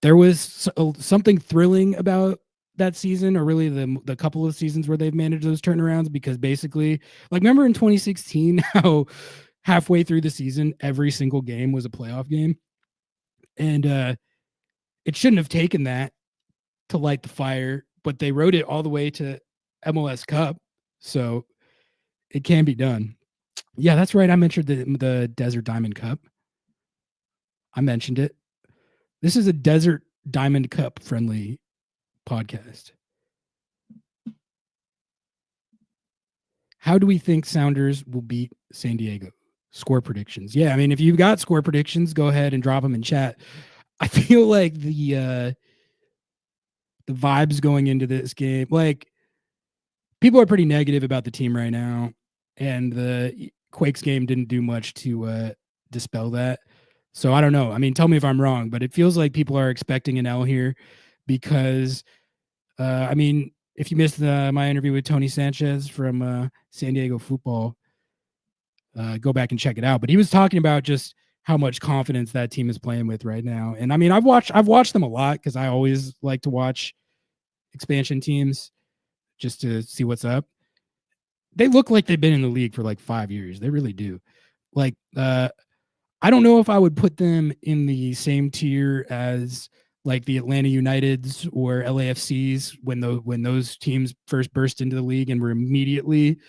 A: there was something thrilling about that season, or really the couple of seasons where they've managed those turnarounds, because basically, like, remember in 2016 how halfway through the season every single game was a playoff game, and it shouldn't have taken that to light the fire, but they rode it all the way to MLS Cup, so it can be done. Yeah, that's right. I mentioned the Desert Diamond Cup. I mentioned it. This is a Desert Diamond Cup friendly podcast. How do we think Sounders will beat San Diego? Score predictions. Yeah, I mean, if you've got score predictions, go ahead and drop them in chat. I feel like the vibes going into this game, like, people are pretty negative about the team right now, and the Quakes game didn't do much to dispel that. So I don't know. I mean, tell me if I'm wrong, but it feels like people are expecting an L here because, I mean, if you missed my interview with Tony Sanchez from SanDiego.Fútbol, go back and check it out. But he was talking about just how much confidence that team is playing with right now. And I mean, I've watched them a lot because I always like to watch expansion teams just to see what's up. They look like they've been in the league for like 5 years. They really do. Like, I don't know if I would put them in the same tier as like the Atlanta Uniteds or LAFCs when those teams first burst into the league and were immediately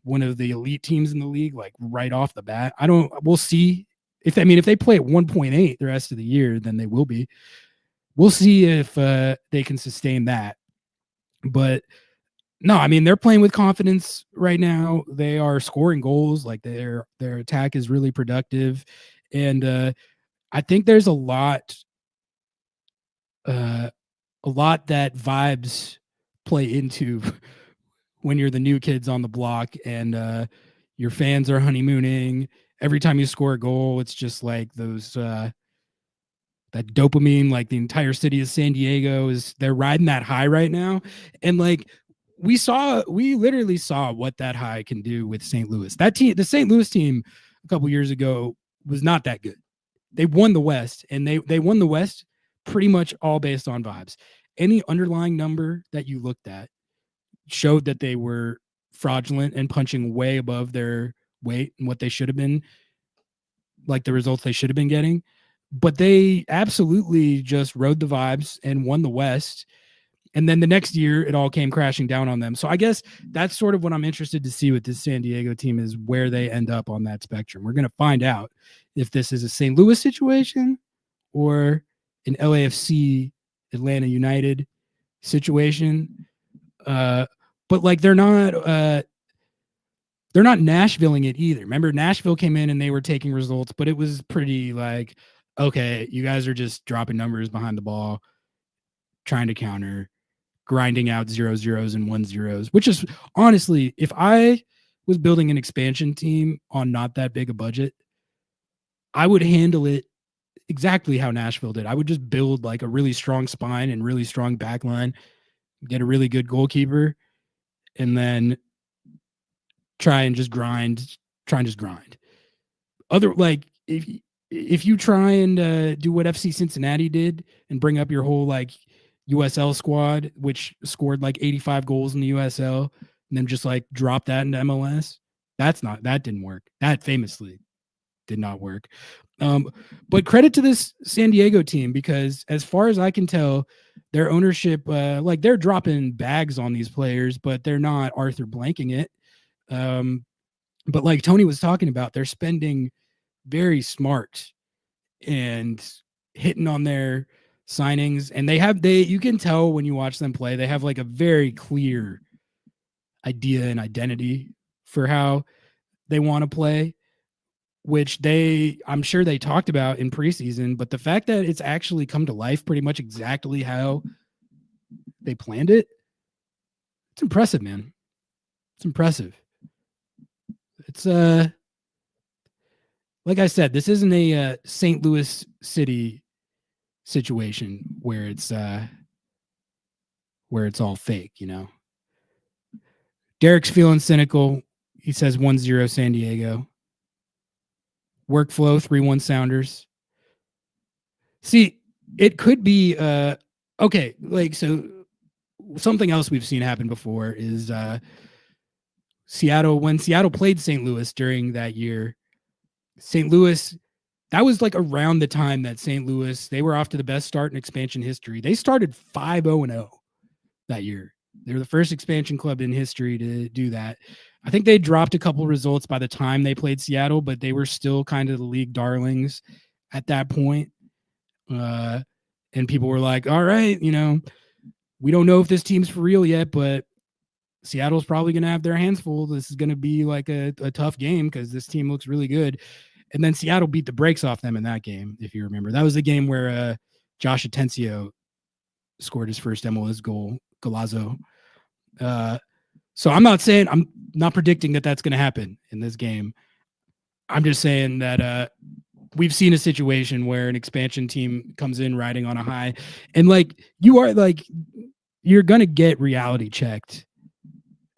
A: one of the elite teams in the league, like right off the bat. We'll see if they play at 1.8 the rest of the year, then they will be. We'll see if they can sustain that. But no, I mean, they're playing with confidence right now. They are scoring goals. Like their attack is really productive. And I think there's a lot that vibes play into when you're the new kids on the block and your fans are honeymooning. Every time you score a goal, it's just like those that dopamine, like the entire city of San Diego they're riding that high right now. And like we literally saw what that high can do with St. Louis. That team, the St. Louis team a couple years ago was not that good. They won the West, and they won the West pretty much all based on vibes. Any underlying number that you looked at showed that they were fraudulent and punching way above their weight and what they should have been, like the results they should have been getting. But they absolutely just rode the vibes and won the West. And then the next year, it all came crashing down on them. So I guess that's sort of what I'm interested to see with this San Diego team is where they end up on that spectrum. We're going to find out if this is a St. Louis situation or an LAFC Atlanta United situation. But like they're not Nashvilling it either. Remember, Nashville came in and they were taking results, but it was pretty like, okay, you guys are just dropping numbers behind the ball, trying to counter, grinding out 0-0s and 1-0s, which is honestly, if I was building an expansion team on not that big a budget, I would handle it exactly how Nashville did. I would just build like a really strong spine and really strong back line, get a really good goalkeeper, and then try and just grind. Other like if you try and do what FC Cincinnati did and bring up your whole like USL squad, which scored like 85 goals in the USL, and then just like drop that into MLS, that didn't work. That famously did not work. But credit to this San Diego team, because as far as I can tell, their ownership, like they're dropping bags on these players, but they're not Arthur blanking it. But like Tony was talking about, they're spending very smart and hitting on their signings, and you can tell when you watch them play, they have like a very clear idea and identity for how they want to play, which I'm sure they talked about in preseason, but the fact that it's actually come to life pretty much exactly how they planned it, it's impressive, man. It's impressive. It's like I said, this isn't a St. Louis City situation where it's all fake, you know. Derek's feeling cynical. He says 1-0 San Diego. Workflow 3-1 Sounders. See, it could be okay, like so something else we've seen happen before is Seattle, when Seattle played St. Louis during that year, St. Louis, that was like around the time that St. Louis, they were off to the best start in expansion history. They started 5-0 that year. They were the first expansion club in history to do that. I think they dropped a couple results by the time they played Seattle, but they were still kind of the league darlings at that point. And people were like, all right, you know, we don't know if this team's for real yet, but Seattle's probably going to have their hands full. This is going to be like a tough game because this team looks really good. And then Seattle beat the brakes off them in that game, if you remember. That was the game where Josh Atencio scored his first MLS goal, Golazo. So I'm not predicting that that's going to happen in this game. I'm just saying that we've seen a situation where an expansion team comes in riding on a high, and like you're going to get reality checked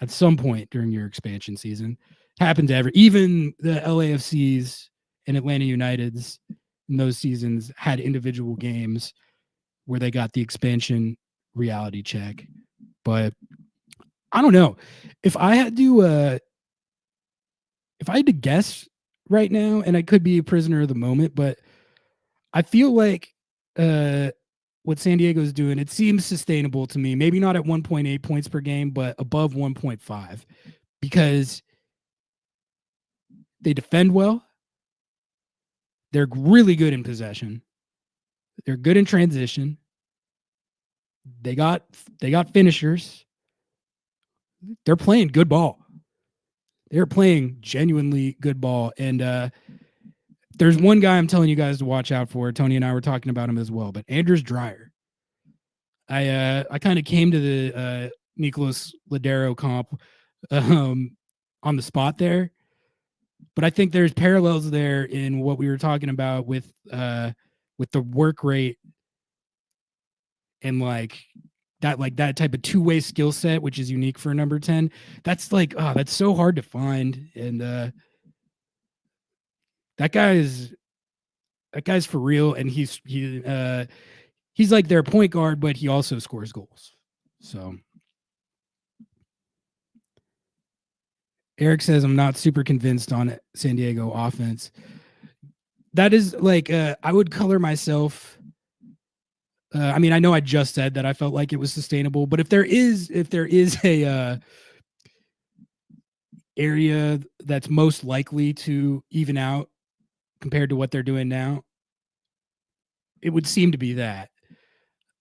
A: at some point during your expansion season. It happens even the LAFCs and Atlanta Uniteds in those seasons had individual games where they got the expansion reality check. But I don't know if I had to guess right now, and I could be a prisoner of the moment, but I feel like what San Diego is doing, it seems sustainable to me. Maybe not at 1.8 points per game, but above 1.5, because they defend well. They're really good in possession. They're good in transition. They got finishers. They're playing good ball. They're playing genuinely good ball. And there's one guy I'm telling you guys to watch out for. Tony and I were talking about him as well, but Anders Dreyer. I kind of came to the Nicolas Ladero comp on the spot there. But I think there's parallels there in what we were talking about with the work rate and like that type of two-way skill set, which is unique for a number 10. That's like, that's so hard to find. And that guy's for real. And he's like their point guard, but he also scores goals. So Eric says, I'm not super convinced on San Diego offense. That is like, I would color myself. I mean, I know I just said that I felt like it was sustainable, but if there is a area that's most likely to even out compared to what they're doing now, it would seem to be that.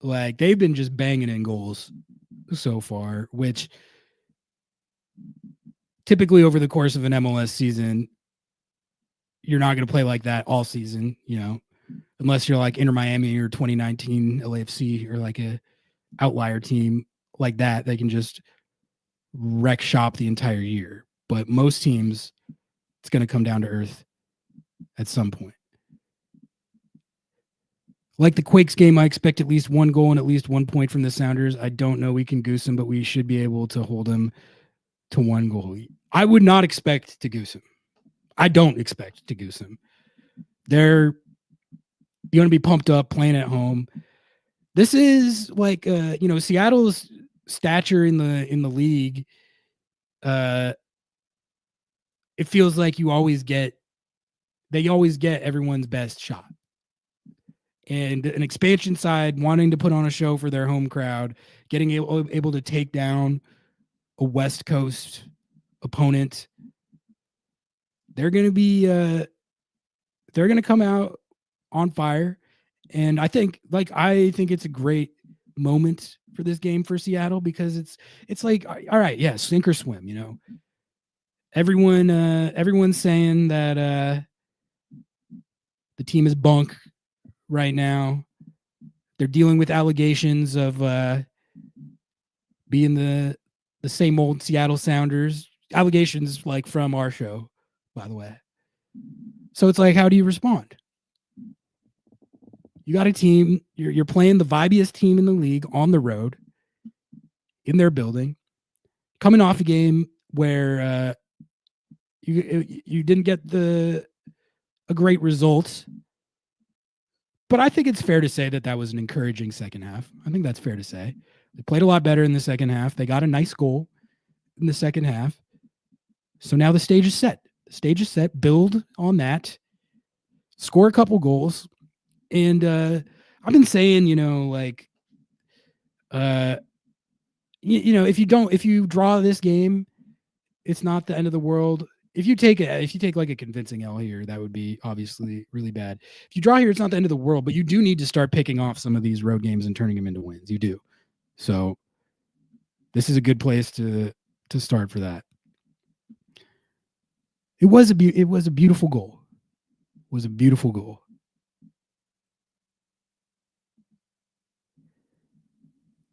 A: Like, they've been just banging in goals so far, which typically over the course of an MLS season, you're not going to play like that all season, unless you're like Inter Miami or 2019 LAFC or like a outlier team like that. They can just wreck shop the entire year. But most teams, it's going to come down to earth at some point. Like the Quakes game, I expect at least one goal and at least 1 point from the Sounders. I don't know we can goose them, but we should be able to hold them to 1 goal. I would not expect to goose them. I don't expect to goose them. They're going to be pumped up playing at home. This is like, Seattle's stature in the league. It feels like they always get everyone's best shot. And an expansion side wanting to put on a show for their home crowd, getting able to take down a West Coast opponent. They're going to come out on fire. And I think it's a great moment for this game for Seattle, because it's like, all right, yeah, sink or swim, everyone's saying that the team is bunk right now. They're dealing with allegations of being the same old Seattle Sounders, allegations like from our show, by the way. So it's like, how do you respond? You got a team, you're playing the vibiest team in the league on the road in their building, coming off a game where you didn't get a great result. But I think it's fair to say that was an encouraging second half. I think that's fair to say. They played a lot better in the second half. They got a nice goal in the second half. So now the stage is set. The stage is set. Build on that. Score a couple goals. And I've been saying, if you draw this game, it's not the end of the world. If you take like a convincing L here, that would be obviously really bad. If you draw here, it's not the end of the world, but you do need to start picking off some of these road games and turning them into wins. You do. So this is a good place to start for that. It was a beautiful goal. It was a beautiful goal.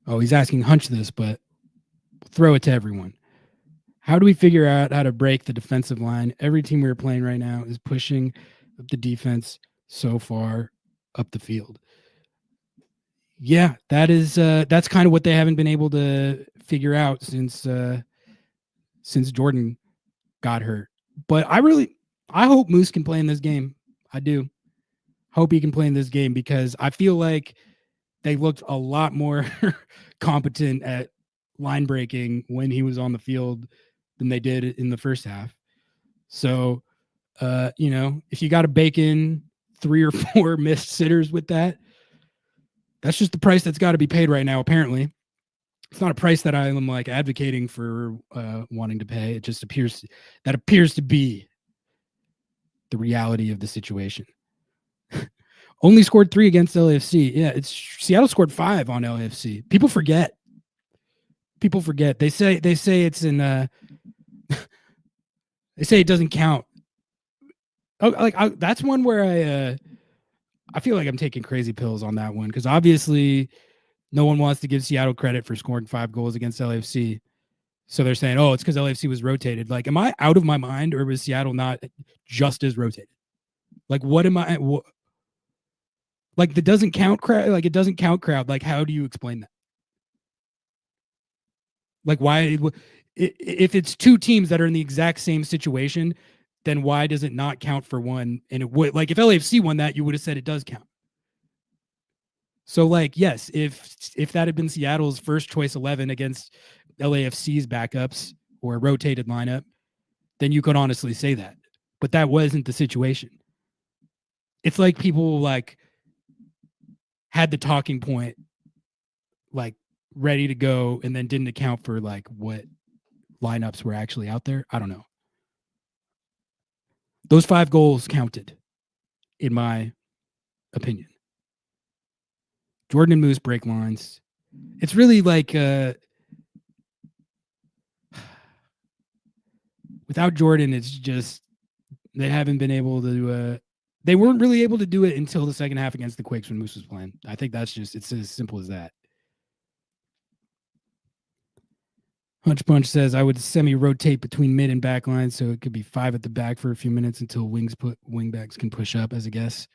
A: Oh, he's asking hunch this, but throw it to everyone. How do we figure out how to break the defensive line? Every team we're playing right now is pushing up the defense so far up the field. Yeah, that's kind of what they haven't been able to figure out since Jordan got hurt. But I hope Moose can play in this game. I do. Hope he can play in this game, because I feel like they looked a lot more competent at line breaking when he was on the field than they did in the first half. So, if you got to bake in 3 or 4 missed sitters with that, that's just the price that's got to be paid right now. Apparently, it's not a price that I'm like advocating for wanting to pay. It just appears to be the reality of the situation. Only scored 3 against LAFC. Yeah, Seattle scored 5 on LAFC. People forget. They say it's in. They say it doesn't count. Oh, that's one where I feel like I'm taking crazy pills on that one, because obviously no one wants to give Seattle credit for scoring 5 goals against LAFC. So they're saying, oh, it's because LAFC was rotated. Like, am I out of my mind, or was Seattle not just as rotated? Like, what am I? Like, that doesn't count crowd. Like, it doesn't count crowd. Like, how do you explain that? Like, why? If it's two teams that are in the exact same situation, then why does it not count for one? And it would, like, if LAFC won that, you would have said it does count. So, like, yes, if that had been Seattle's first choice 11 against LAFC's backups or a rotated lineup, then you could honestly say that. But that wasn't the situation. It's like people like had the talking point like ready to go and then didn't account for like what lineups were actually out there. I don't know. Those 5 goals counted, in my opinion. Jordan and Moose break lines. It's really like without Jordan, it's just they haven't been able to they weren't really able to do it until the second half against the Quakes when Moose was playing. I think that's just, it's as simple as that. Hunch Punch says, I would semi-rotate between mid and back lines, so it could be 5 at the back for a few minutes until wingbacks can push up as a guess.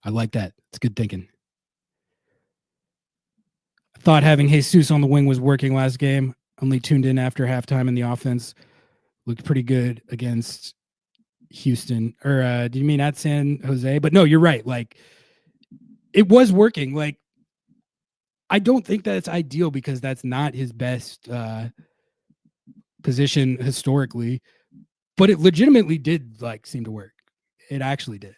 A: I like that. It's good thinking. I thought having Jesus on the wing was working last game. Only tuned in after halftime, and the offense looked pretty good against Houston. Or do you mean at San Jose? But no, you're right. Like, it was working. Like, I don't think that it's ideal because that's not his best position historically, but it legitimately did like seem to work. It actually did.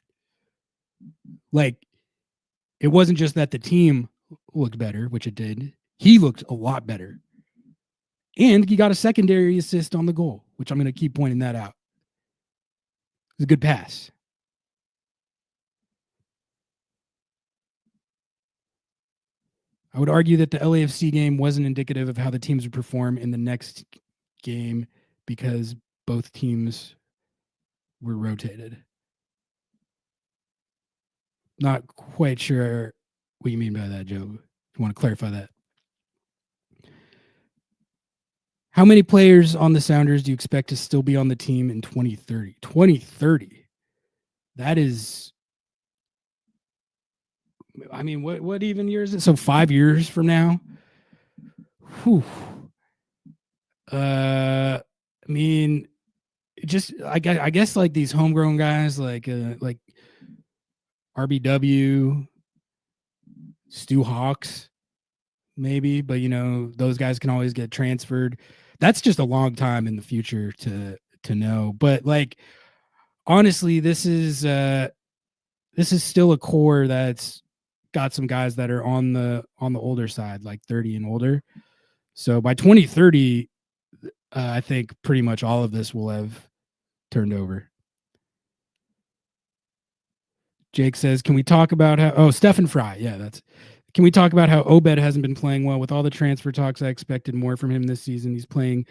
A: Like, it wasn't just that the team looked better, which it did. He looked a lot better. And he got a secondary assist on the goal, which I'm going to keep pointing that out. It was a good pass. I would argue that the LAFC game wasn't indicative of how the teams would perform in the next game because both teams were rotated. Not quite sure what you mean by that, Joe. If you want to clarify that. How many players on the Sounders do you expect to still be on the team in 2030? 2030. That is, I mean, what even year is it? So 5 years from now? Whew. I mean, just I guess like these homegrown guys like RBW, Stu Hawks, maybe, but you know, those guys can always get transferred. That's just a long time in the future to know. But like, honestly, this is still a core that's got some guys that are on the older side, like 30 and older. So by 2030, I think pretty much all of this will have turned over. Jake says, can we talk about how, Stephen Fry. Yeah, can we talk about how Obed hasn't been playing well? With all the transfer talks, I expected more from him this season. He's playing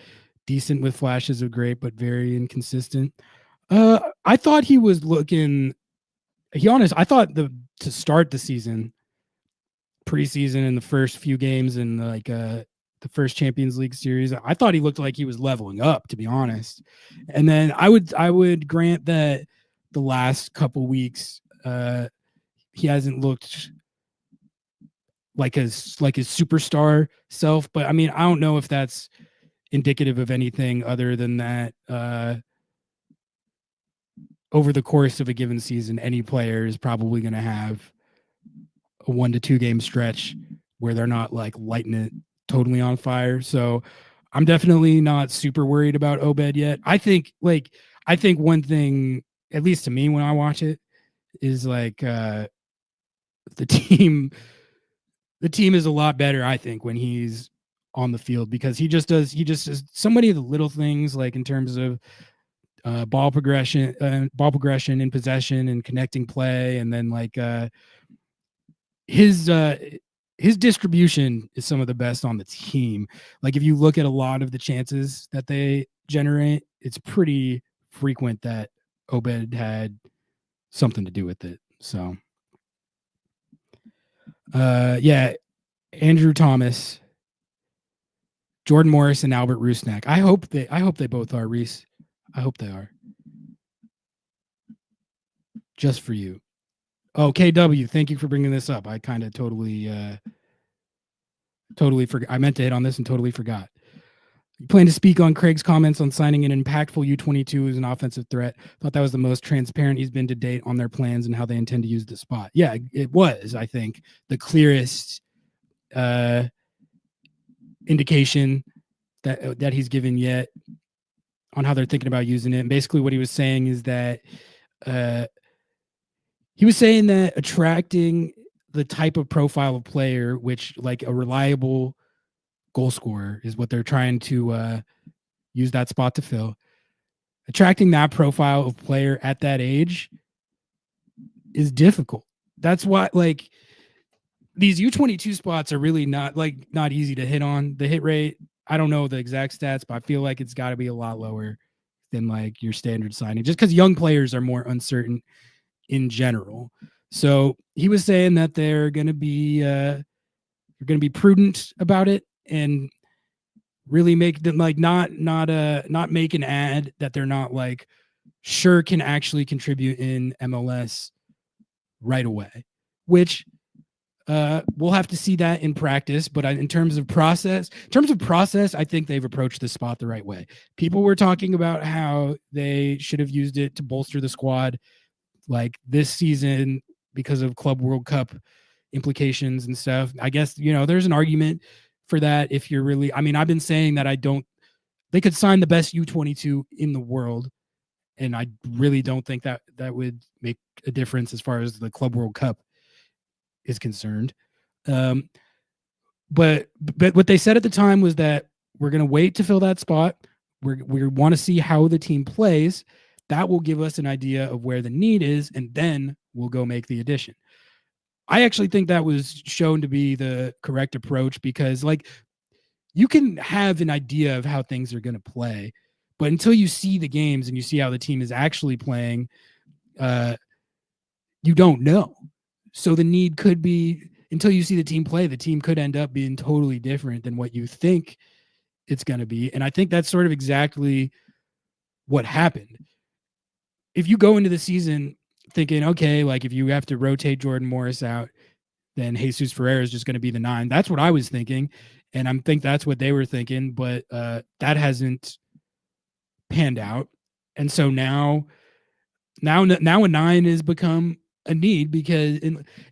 A: decent with flashes of great, but very inconsistent. I thought he was looking, I thought to start the season, preseason in the first few games in like the first Champions League series, I thought he looked like he was leveling up, to be honest. And then I would grant that the last couple weeks he hasn't looked like his superstar self, but I mean, I don't know if that's indicative of anything other than that over the course of a given season, any player is probably going to have a 1 to 2 game stretch where they're not like lighting it totally on fire. So I'm definitely not super worried about Obed yet. I think one thing, at least to me when I watch it, is like the team is a lot better, I think, when he's on the field, because he just does so many of the little things, like in terms of ball progression in possession and connecting play, and then like his distribution is some of the best on the team. Like if you look at a lot of the chances that they generate, it's pretty frequent that Obed had something to do with it. So yeah, Andrew Thomas Jordan Morris and Albert Rusnak. I hope they both are, Reese. I hope they are. Just for you. Oh, KW, thank you for bringing this up. I kind of totally forgot. I meant to hit on this and totally forgot. You plan to speak on Craig's comments on signing an impactful U22 as an offensive threat. Thought that was the most transparent he's been to date on their plans and how they intend to use the spot. Yeah, it was, I think, the clearest indication that he's given yet on how they're thinking about using it. And basically what he was saying is that he was saying that attracting the type of profile of player, which like a reliable goal scorer is what they're trying to use that spot to fill. Attracting that profile of player at that age is difficult. That's why like these U22 spots are really not easy to hit on. The hit rate, I don't know the exact stats, but I feel like it's got to be a lot lower than like your standard signing, just because young players are more uncertain in general. So he was saying that they're going to be prudent about it and really make them like not make an ad that they're not like sure can actually contribute in MLS right away, which we'll have to see that in practice. But in terms of process, I think they've approached the spot the right way. People were talking about how they should have used it to bolster the squad like this season because of Club World Cup implications and stuff. I guess, there's an argument for that if you're really, I've been saying that they could sign the best U22 in the world. And I really don't think that would make a difference as far as the Club World Cup is concerned. But what they said at the time was that we're going to wait to fill that spot. We want to see how the team plays. That will give us an idea of where the need is, and then we'll go make the addition. I actually think that was shown to be the correct approach because, like, you can have an idea of how things are going to play, but until you see the games and you see how the team is actually playing, you don't know. So the need could be, until you see the team play, the team could end up being totally different than what you think it's going to be. And I think that's sort of exactly what happened. If you go into the season thinking, okay, like if you have to rotate Jordan Morris out, then Jesus Ferreira is just going to be the 9. That's what I was thinking. And I think that's what they were thinking, but that hasn't panned out. And so now a 9 has become a need because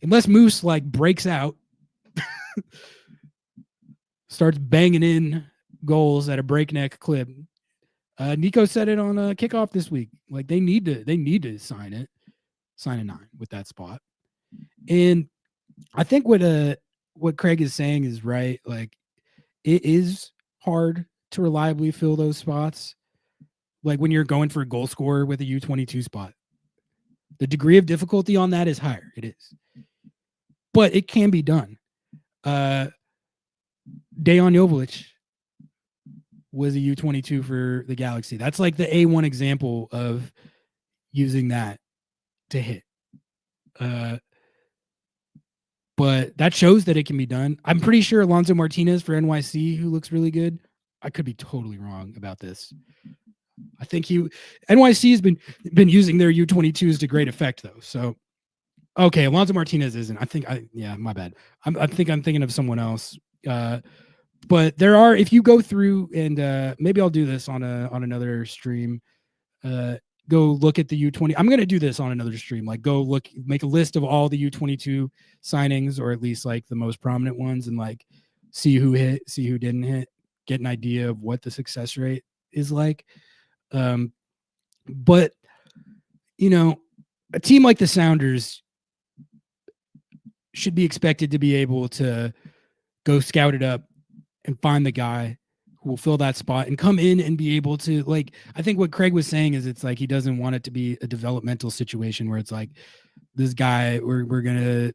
A: unless Moose like breaks out, starts banging in goals at a breakneck clip. Nico said it on a kickoff this week. Like they need to sign a 9 with that spot. And I think what Craig is saying is right. Like it is hard to reliably fill those spots. Like when you're going for a goal scorer with a U22 spot, the degree of difficulty on that is higher. It is, but it can be done. Dejan Joveljic was a U22 for the Galaxy. That's like the A1 example of using that to hit. But that shows that it can be done. I'm pretty sure Alonso Martinez for NYC, who looks really good. I could be totally wrong about this. I think NYC has been using their U22s to great effect though. So, okay, Alonso Martinez isn't. My bad. I think I'm thinking of someone else. But there are, if you go through and maybe I'll do this on another stream. Go look at the U20. I'm going to do this on another stream. Like go look, make a list of all the U22 signings, or at least like the most prominent ones, and like see who hit, see who didn't hit, get an idea of what the success rate is like. But a team like the Sounders should be expected to be able to go scout it up and find the guy who will fill that spot and come in and be able to, like, I think what Craig was saying is it's like he doesn't want it to be a developmental situation where it's like this guy, we're going to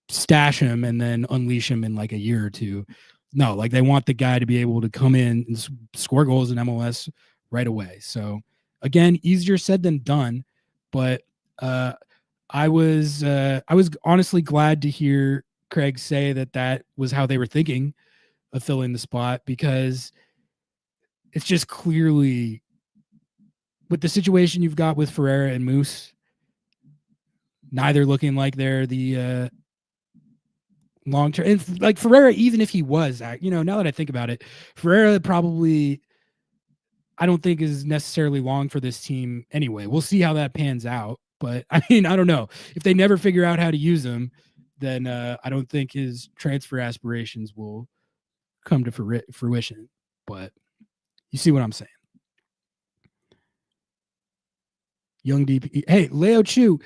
A: stash him and then unleash him in like a year or two. No, like they want the guy to be able to come in and score goals in MLS right away. So again, easier said than done, but I was honestly glad to hear Craig say that was how they were thinking of filling the spot, because it's just clearly with the situation you've got with Ferreira and Moose, neither looking like they're the long term. And like Ferreira, even if he was, now that I think about it, Ferreira probably, I don't think is necessarily long for this team anyway. We'll see how that pans out. But I mean, I don't know. If they never figure out how to use him, then I don't think his transfer aspirations will come to fruition. But you see what I'm saying. Young DP. Hey, Leo Chu.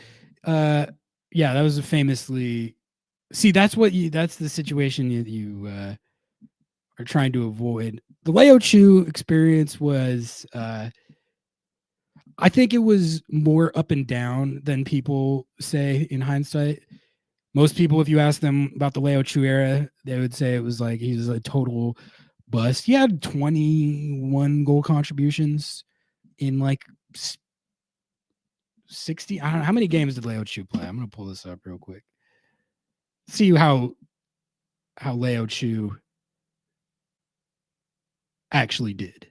A: Yeah, that was a famously. See, that's the situation you are trying to avoid. The Leo Chu experience was, I think it was more up and down than people say in hindsight. Most people, if you ask them about the Leo Chu era, they would say it was like he was a total bust. He had 21 goal contributions in like 60. I don't know how many games did Leo Chu play. I'm gonna pull this up real quick. See how Leo Chu actually did.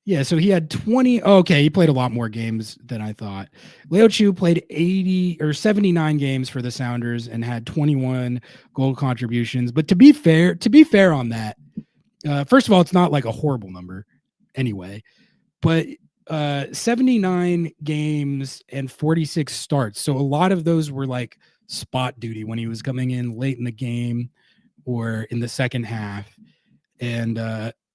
A: Yeah, so he had 20. Okay, he played a lot more games than I thought. Leo Chu played 80 or 79 games for the Sounders and had 21 goal contributions. But to be fair on that, first of all, it's not like a horrible number anyway. But 79 games and 46 starts. So a lot of those were like spot duty when he was coming in late in the game or in the second half. And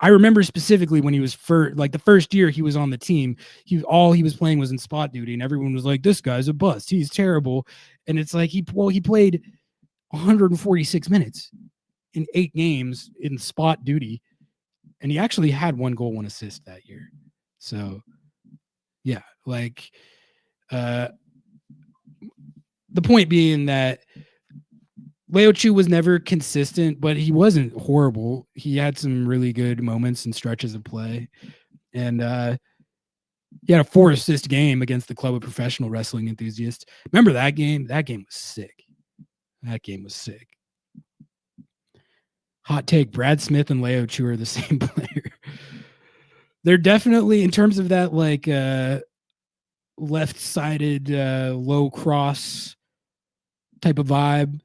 A: I remember specifically when he was the first year he was on the team, all he was playing was in spot duty, and everyone was like, "This guy's a bust. He's terrible." And it's like he played 146 minutes in 8 games in spot duty, and he actually had 1 goal, 1 assist that year. So, yeah, like the point being that Leo Chu was never consistent, but he wasn't horrible. He had some really good moments and stretches of play. And he had a 4-assist game against the Club of Professional Wrestling Enthusiasts. Remember that game? That game was sick. Hot take, Brad Smith and Leo Chu are the same player. They're definitely, in terms of that, like left-sided low cross type of vibe,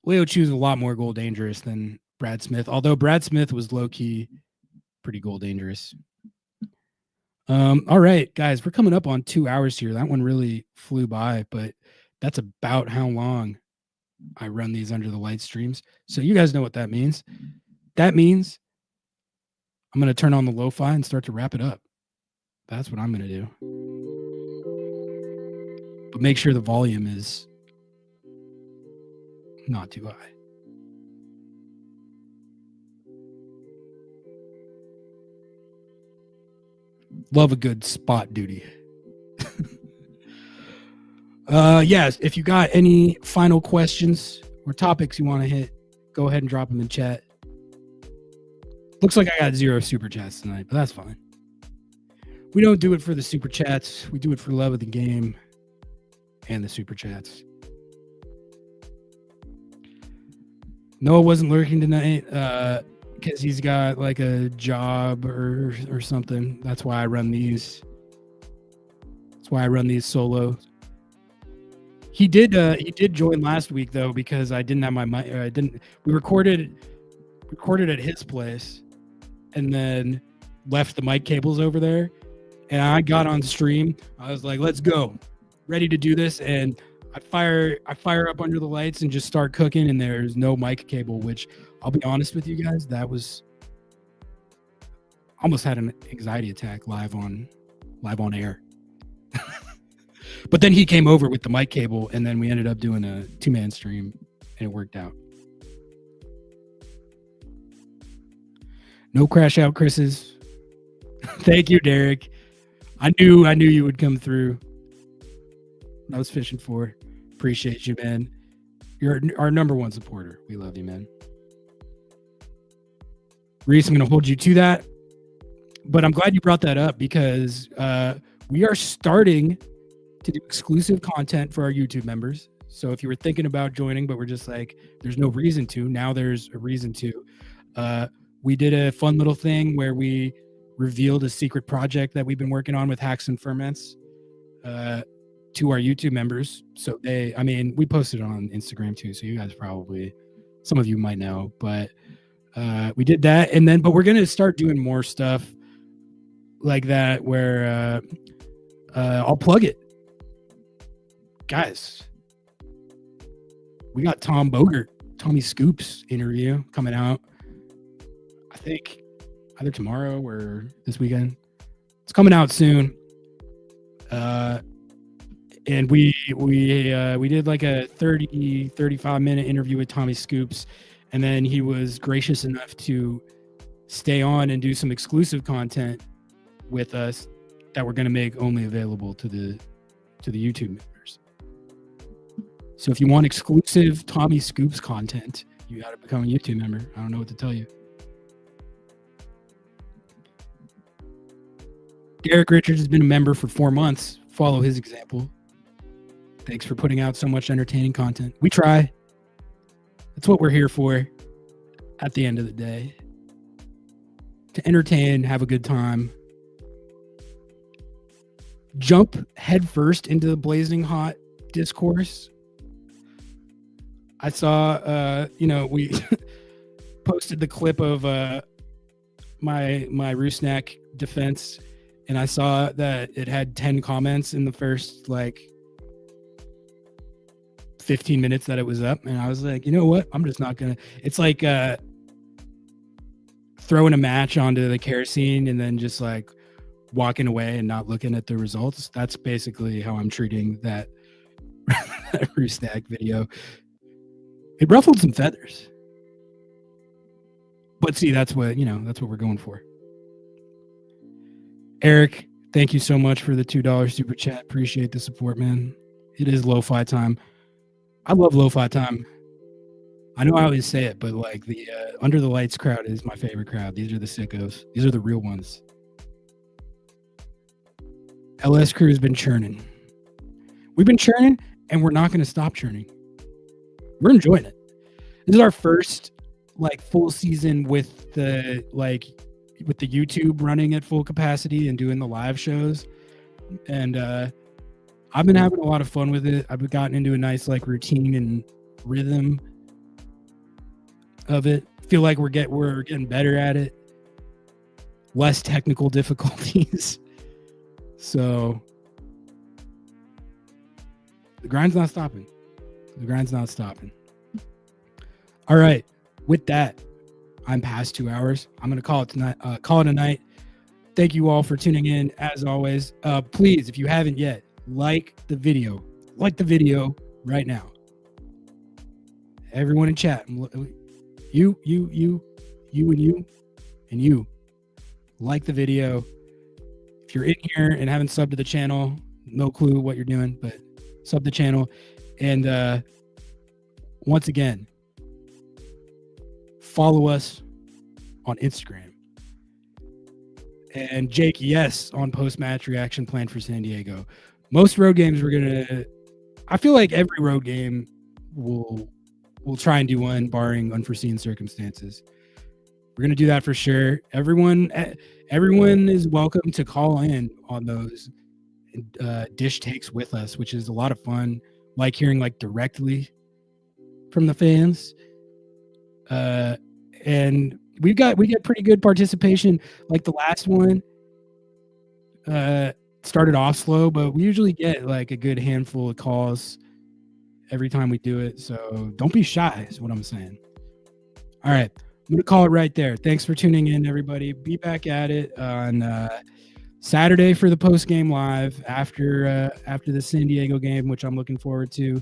A: Leo Chu is a lot more goal dangerous than Brad Smith, although Brad Smith was low-key pretty goal dangerous. All right, guys, we're coming up on 2 hours here. That one really flew by, but that's about how long I run these under the light streams. So you guys know what that means. That means I'm going to turn on the lo-fi and start to wrap it up. That's what I'm going to do. But make sure the volume is not too high. Love a good spot duty. Yes, if you got any final questions or topics you want to hit, go ahead and drop them in chat. Looks like I got 0 super chats tonight, but that's fine. We don't do it for the super chats. We do it for love of the game and the super chats. Noah wasn't lurking tonight because he's got like a job or something. That's why I run these. That's why I run these solo. He did join last week though because I didn't have my mic. We recorded at his place, and then left the mic cables over there. And I got on stream. I was like, "Let's go, ready to do this." And I fire up under the lights and just start cooking. And there's no mic cable, which I'll be honest with you guys, that was almost had an anxiety attack live on air. But then he came over with the mic cable, and then we ended up doing a 2-man stream, and it worked out. No crash out, Chris's. Thank you, Derek. I knew you would come through. I was fishing for. Appreciate you, man. You're our number 1 supporter. We love you, man. Reese, I'm going to hold you to that. But I'm glad you brought that up because we are starting to do exclusive content for our YouTube members. So if you were thinking about joining, but we're just like, there's no reason to, now there's a reason to. we did a fun little thing where we revealed a secret project that we've been working on with Hacks and Ferments to our YouTube members. So we posted it on Instagram too. So you guys probably, some of you might know, but we did that. But we're going to start doing more stuff like that where I'll plug it. Guys, we got Tommy Scoops interview coming out, I think either tomorrow or this weekend. It's coming out soon. And we did like a 35 minute interview with Tommy Scoops, and then he was gracious enough to stay on and do some exclusive content with us that we're going to make only available to the YouTube members. So if you want exclusive Tommy Scoops content, you got to become a YouTube member. I don't know what to tell you. Derek Richards has been a member for 4 months. Follow his example. Thanks for putting out so much entertaining content. We try. That's what we're here for at the end of the day. To entertain, have a good time. Jump headfirst into the blazing hot discourse. I saw, we posted the clip of my Rusnak defense, and I saw that it had 10 comments in the first 15 minutes that it was up, and I was like, you know what? I'm just not gonna. It's like throwing a match onto the kerosene and then just walking away and not looking at the results. That's basically how I'm treating that Rusnak video. It ruffled some feathers, but see, that's what we're going for. Eric, thank you so much for the $2 super chat. Appreciate the support, man. It is lo-fi time. I love lo-fi time. I know I always say it, but the Under the Lights crowd is my favorite crowd. These are the sickos. These are the real ones. LS crew has been churning. We've been churning, and we're not going to stop churning. We're enjoying it. This is our first full season with the YouTube running at full capacity and doing the live shows, and I've been having a lot of fun with it. I've gotten into a nice routine and rhythm of it. Feel like we're getting better at it. Less technical difficulties. So the grind's not stopping. All right. With that, I'm past 2 hours. I'm gonna call it a night. Thank you all for tuning in. As always, please, if you haven't yet, like the video right now. Everyone in chat, you, and you, like the video. If you're in here and haven't subbed to the channel, no clue what you're doing, but sub the channel. And once again, follow us on Instagram. And Jake, yes, on post-match reaction plan for San Diego. Most road games I feel like every road game we'll try and do one, barring unforeseen circumstances. We're going to do that for sure. Everyone is welcome to call in on those dish takes with us, which is a lot of fun. Like hearing directly from the fans. And we get pretty good participation. Like the last one started off slow, but we usually get a good handful of calls every time we do it. So don't be shy is what I'm saying. All right. I'm going to call it right there. Thanks for tuning in, everybody. Be back at it on Saturday for the post-game live after the San Diego game, which I'm looking forward to.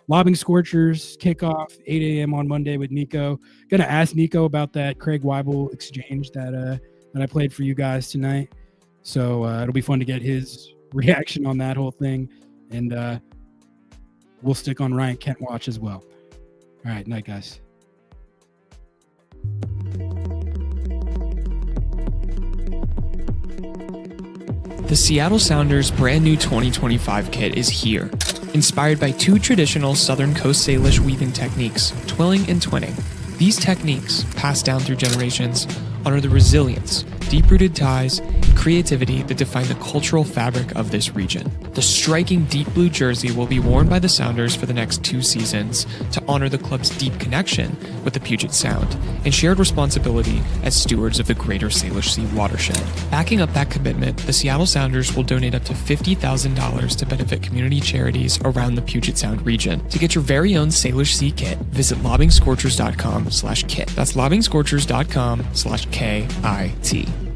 A: Lobbing Scorchers kickoff 8 a.m. on Monday with Nico. Gonna ask Nico about that Craig Waibel exchange that I played for you guys tonight. So it'll be fun to get his reaction on that whole thing. And we'll stick on Ryan Kent watch as well. All right, night, guys.
B: The Seattle Sounders' brand new 2025 kit is here. Inspired by two traditional Southern Coast Salish weaving techniques, twilling and twinning. These techniques, passed down through generations, honor the resilience, deep-rooted ties, and creativity that define the cultural fabric of this region. The striking deep blue jersey will be worn by the Sounders for the next 2 seasons to honor the club's deep connection with the Puget Sound and shared responsibility as stewards of the greater Salish Sea watershed. Backing up that commitment, the Seattle Sounders will donate up to $50,000 to benefit community charities around the Puget Sound region. To get your very own Salish Sea kit, visit lobbingscorchers.com/kit. That's lobbingscorchers.com/KIT.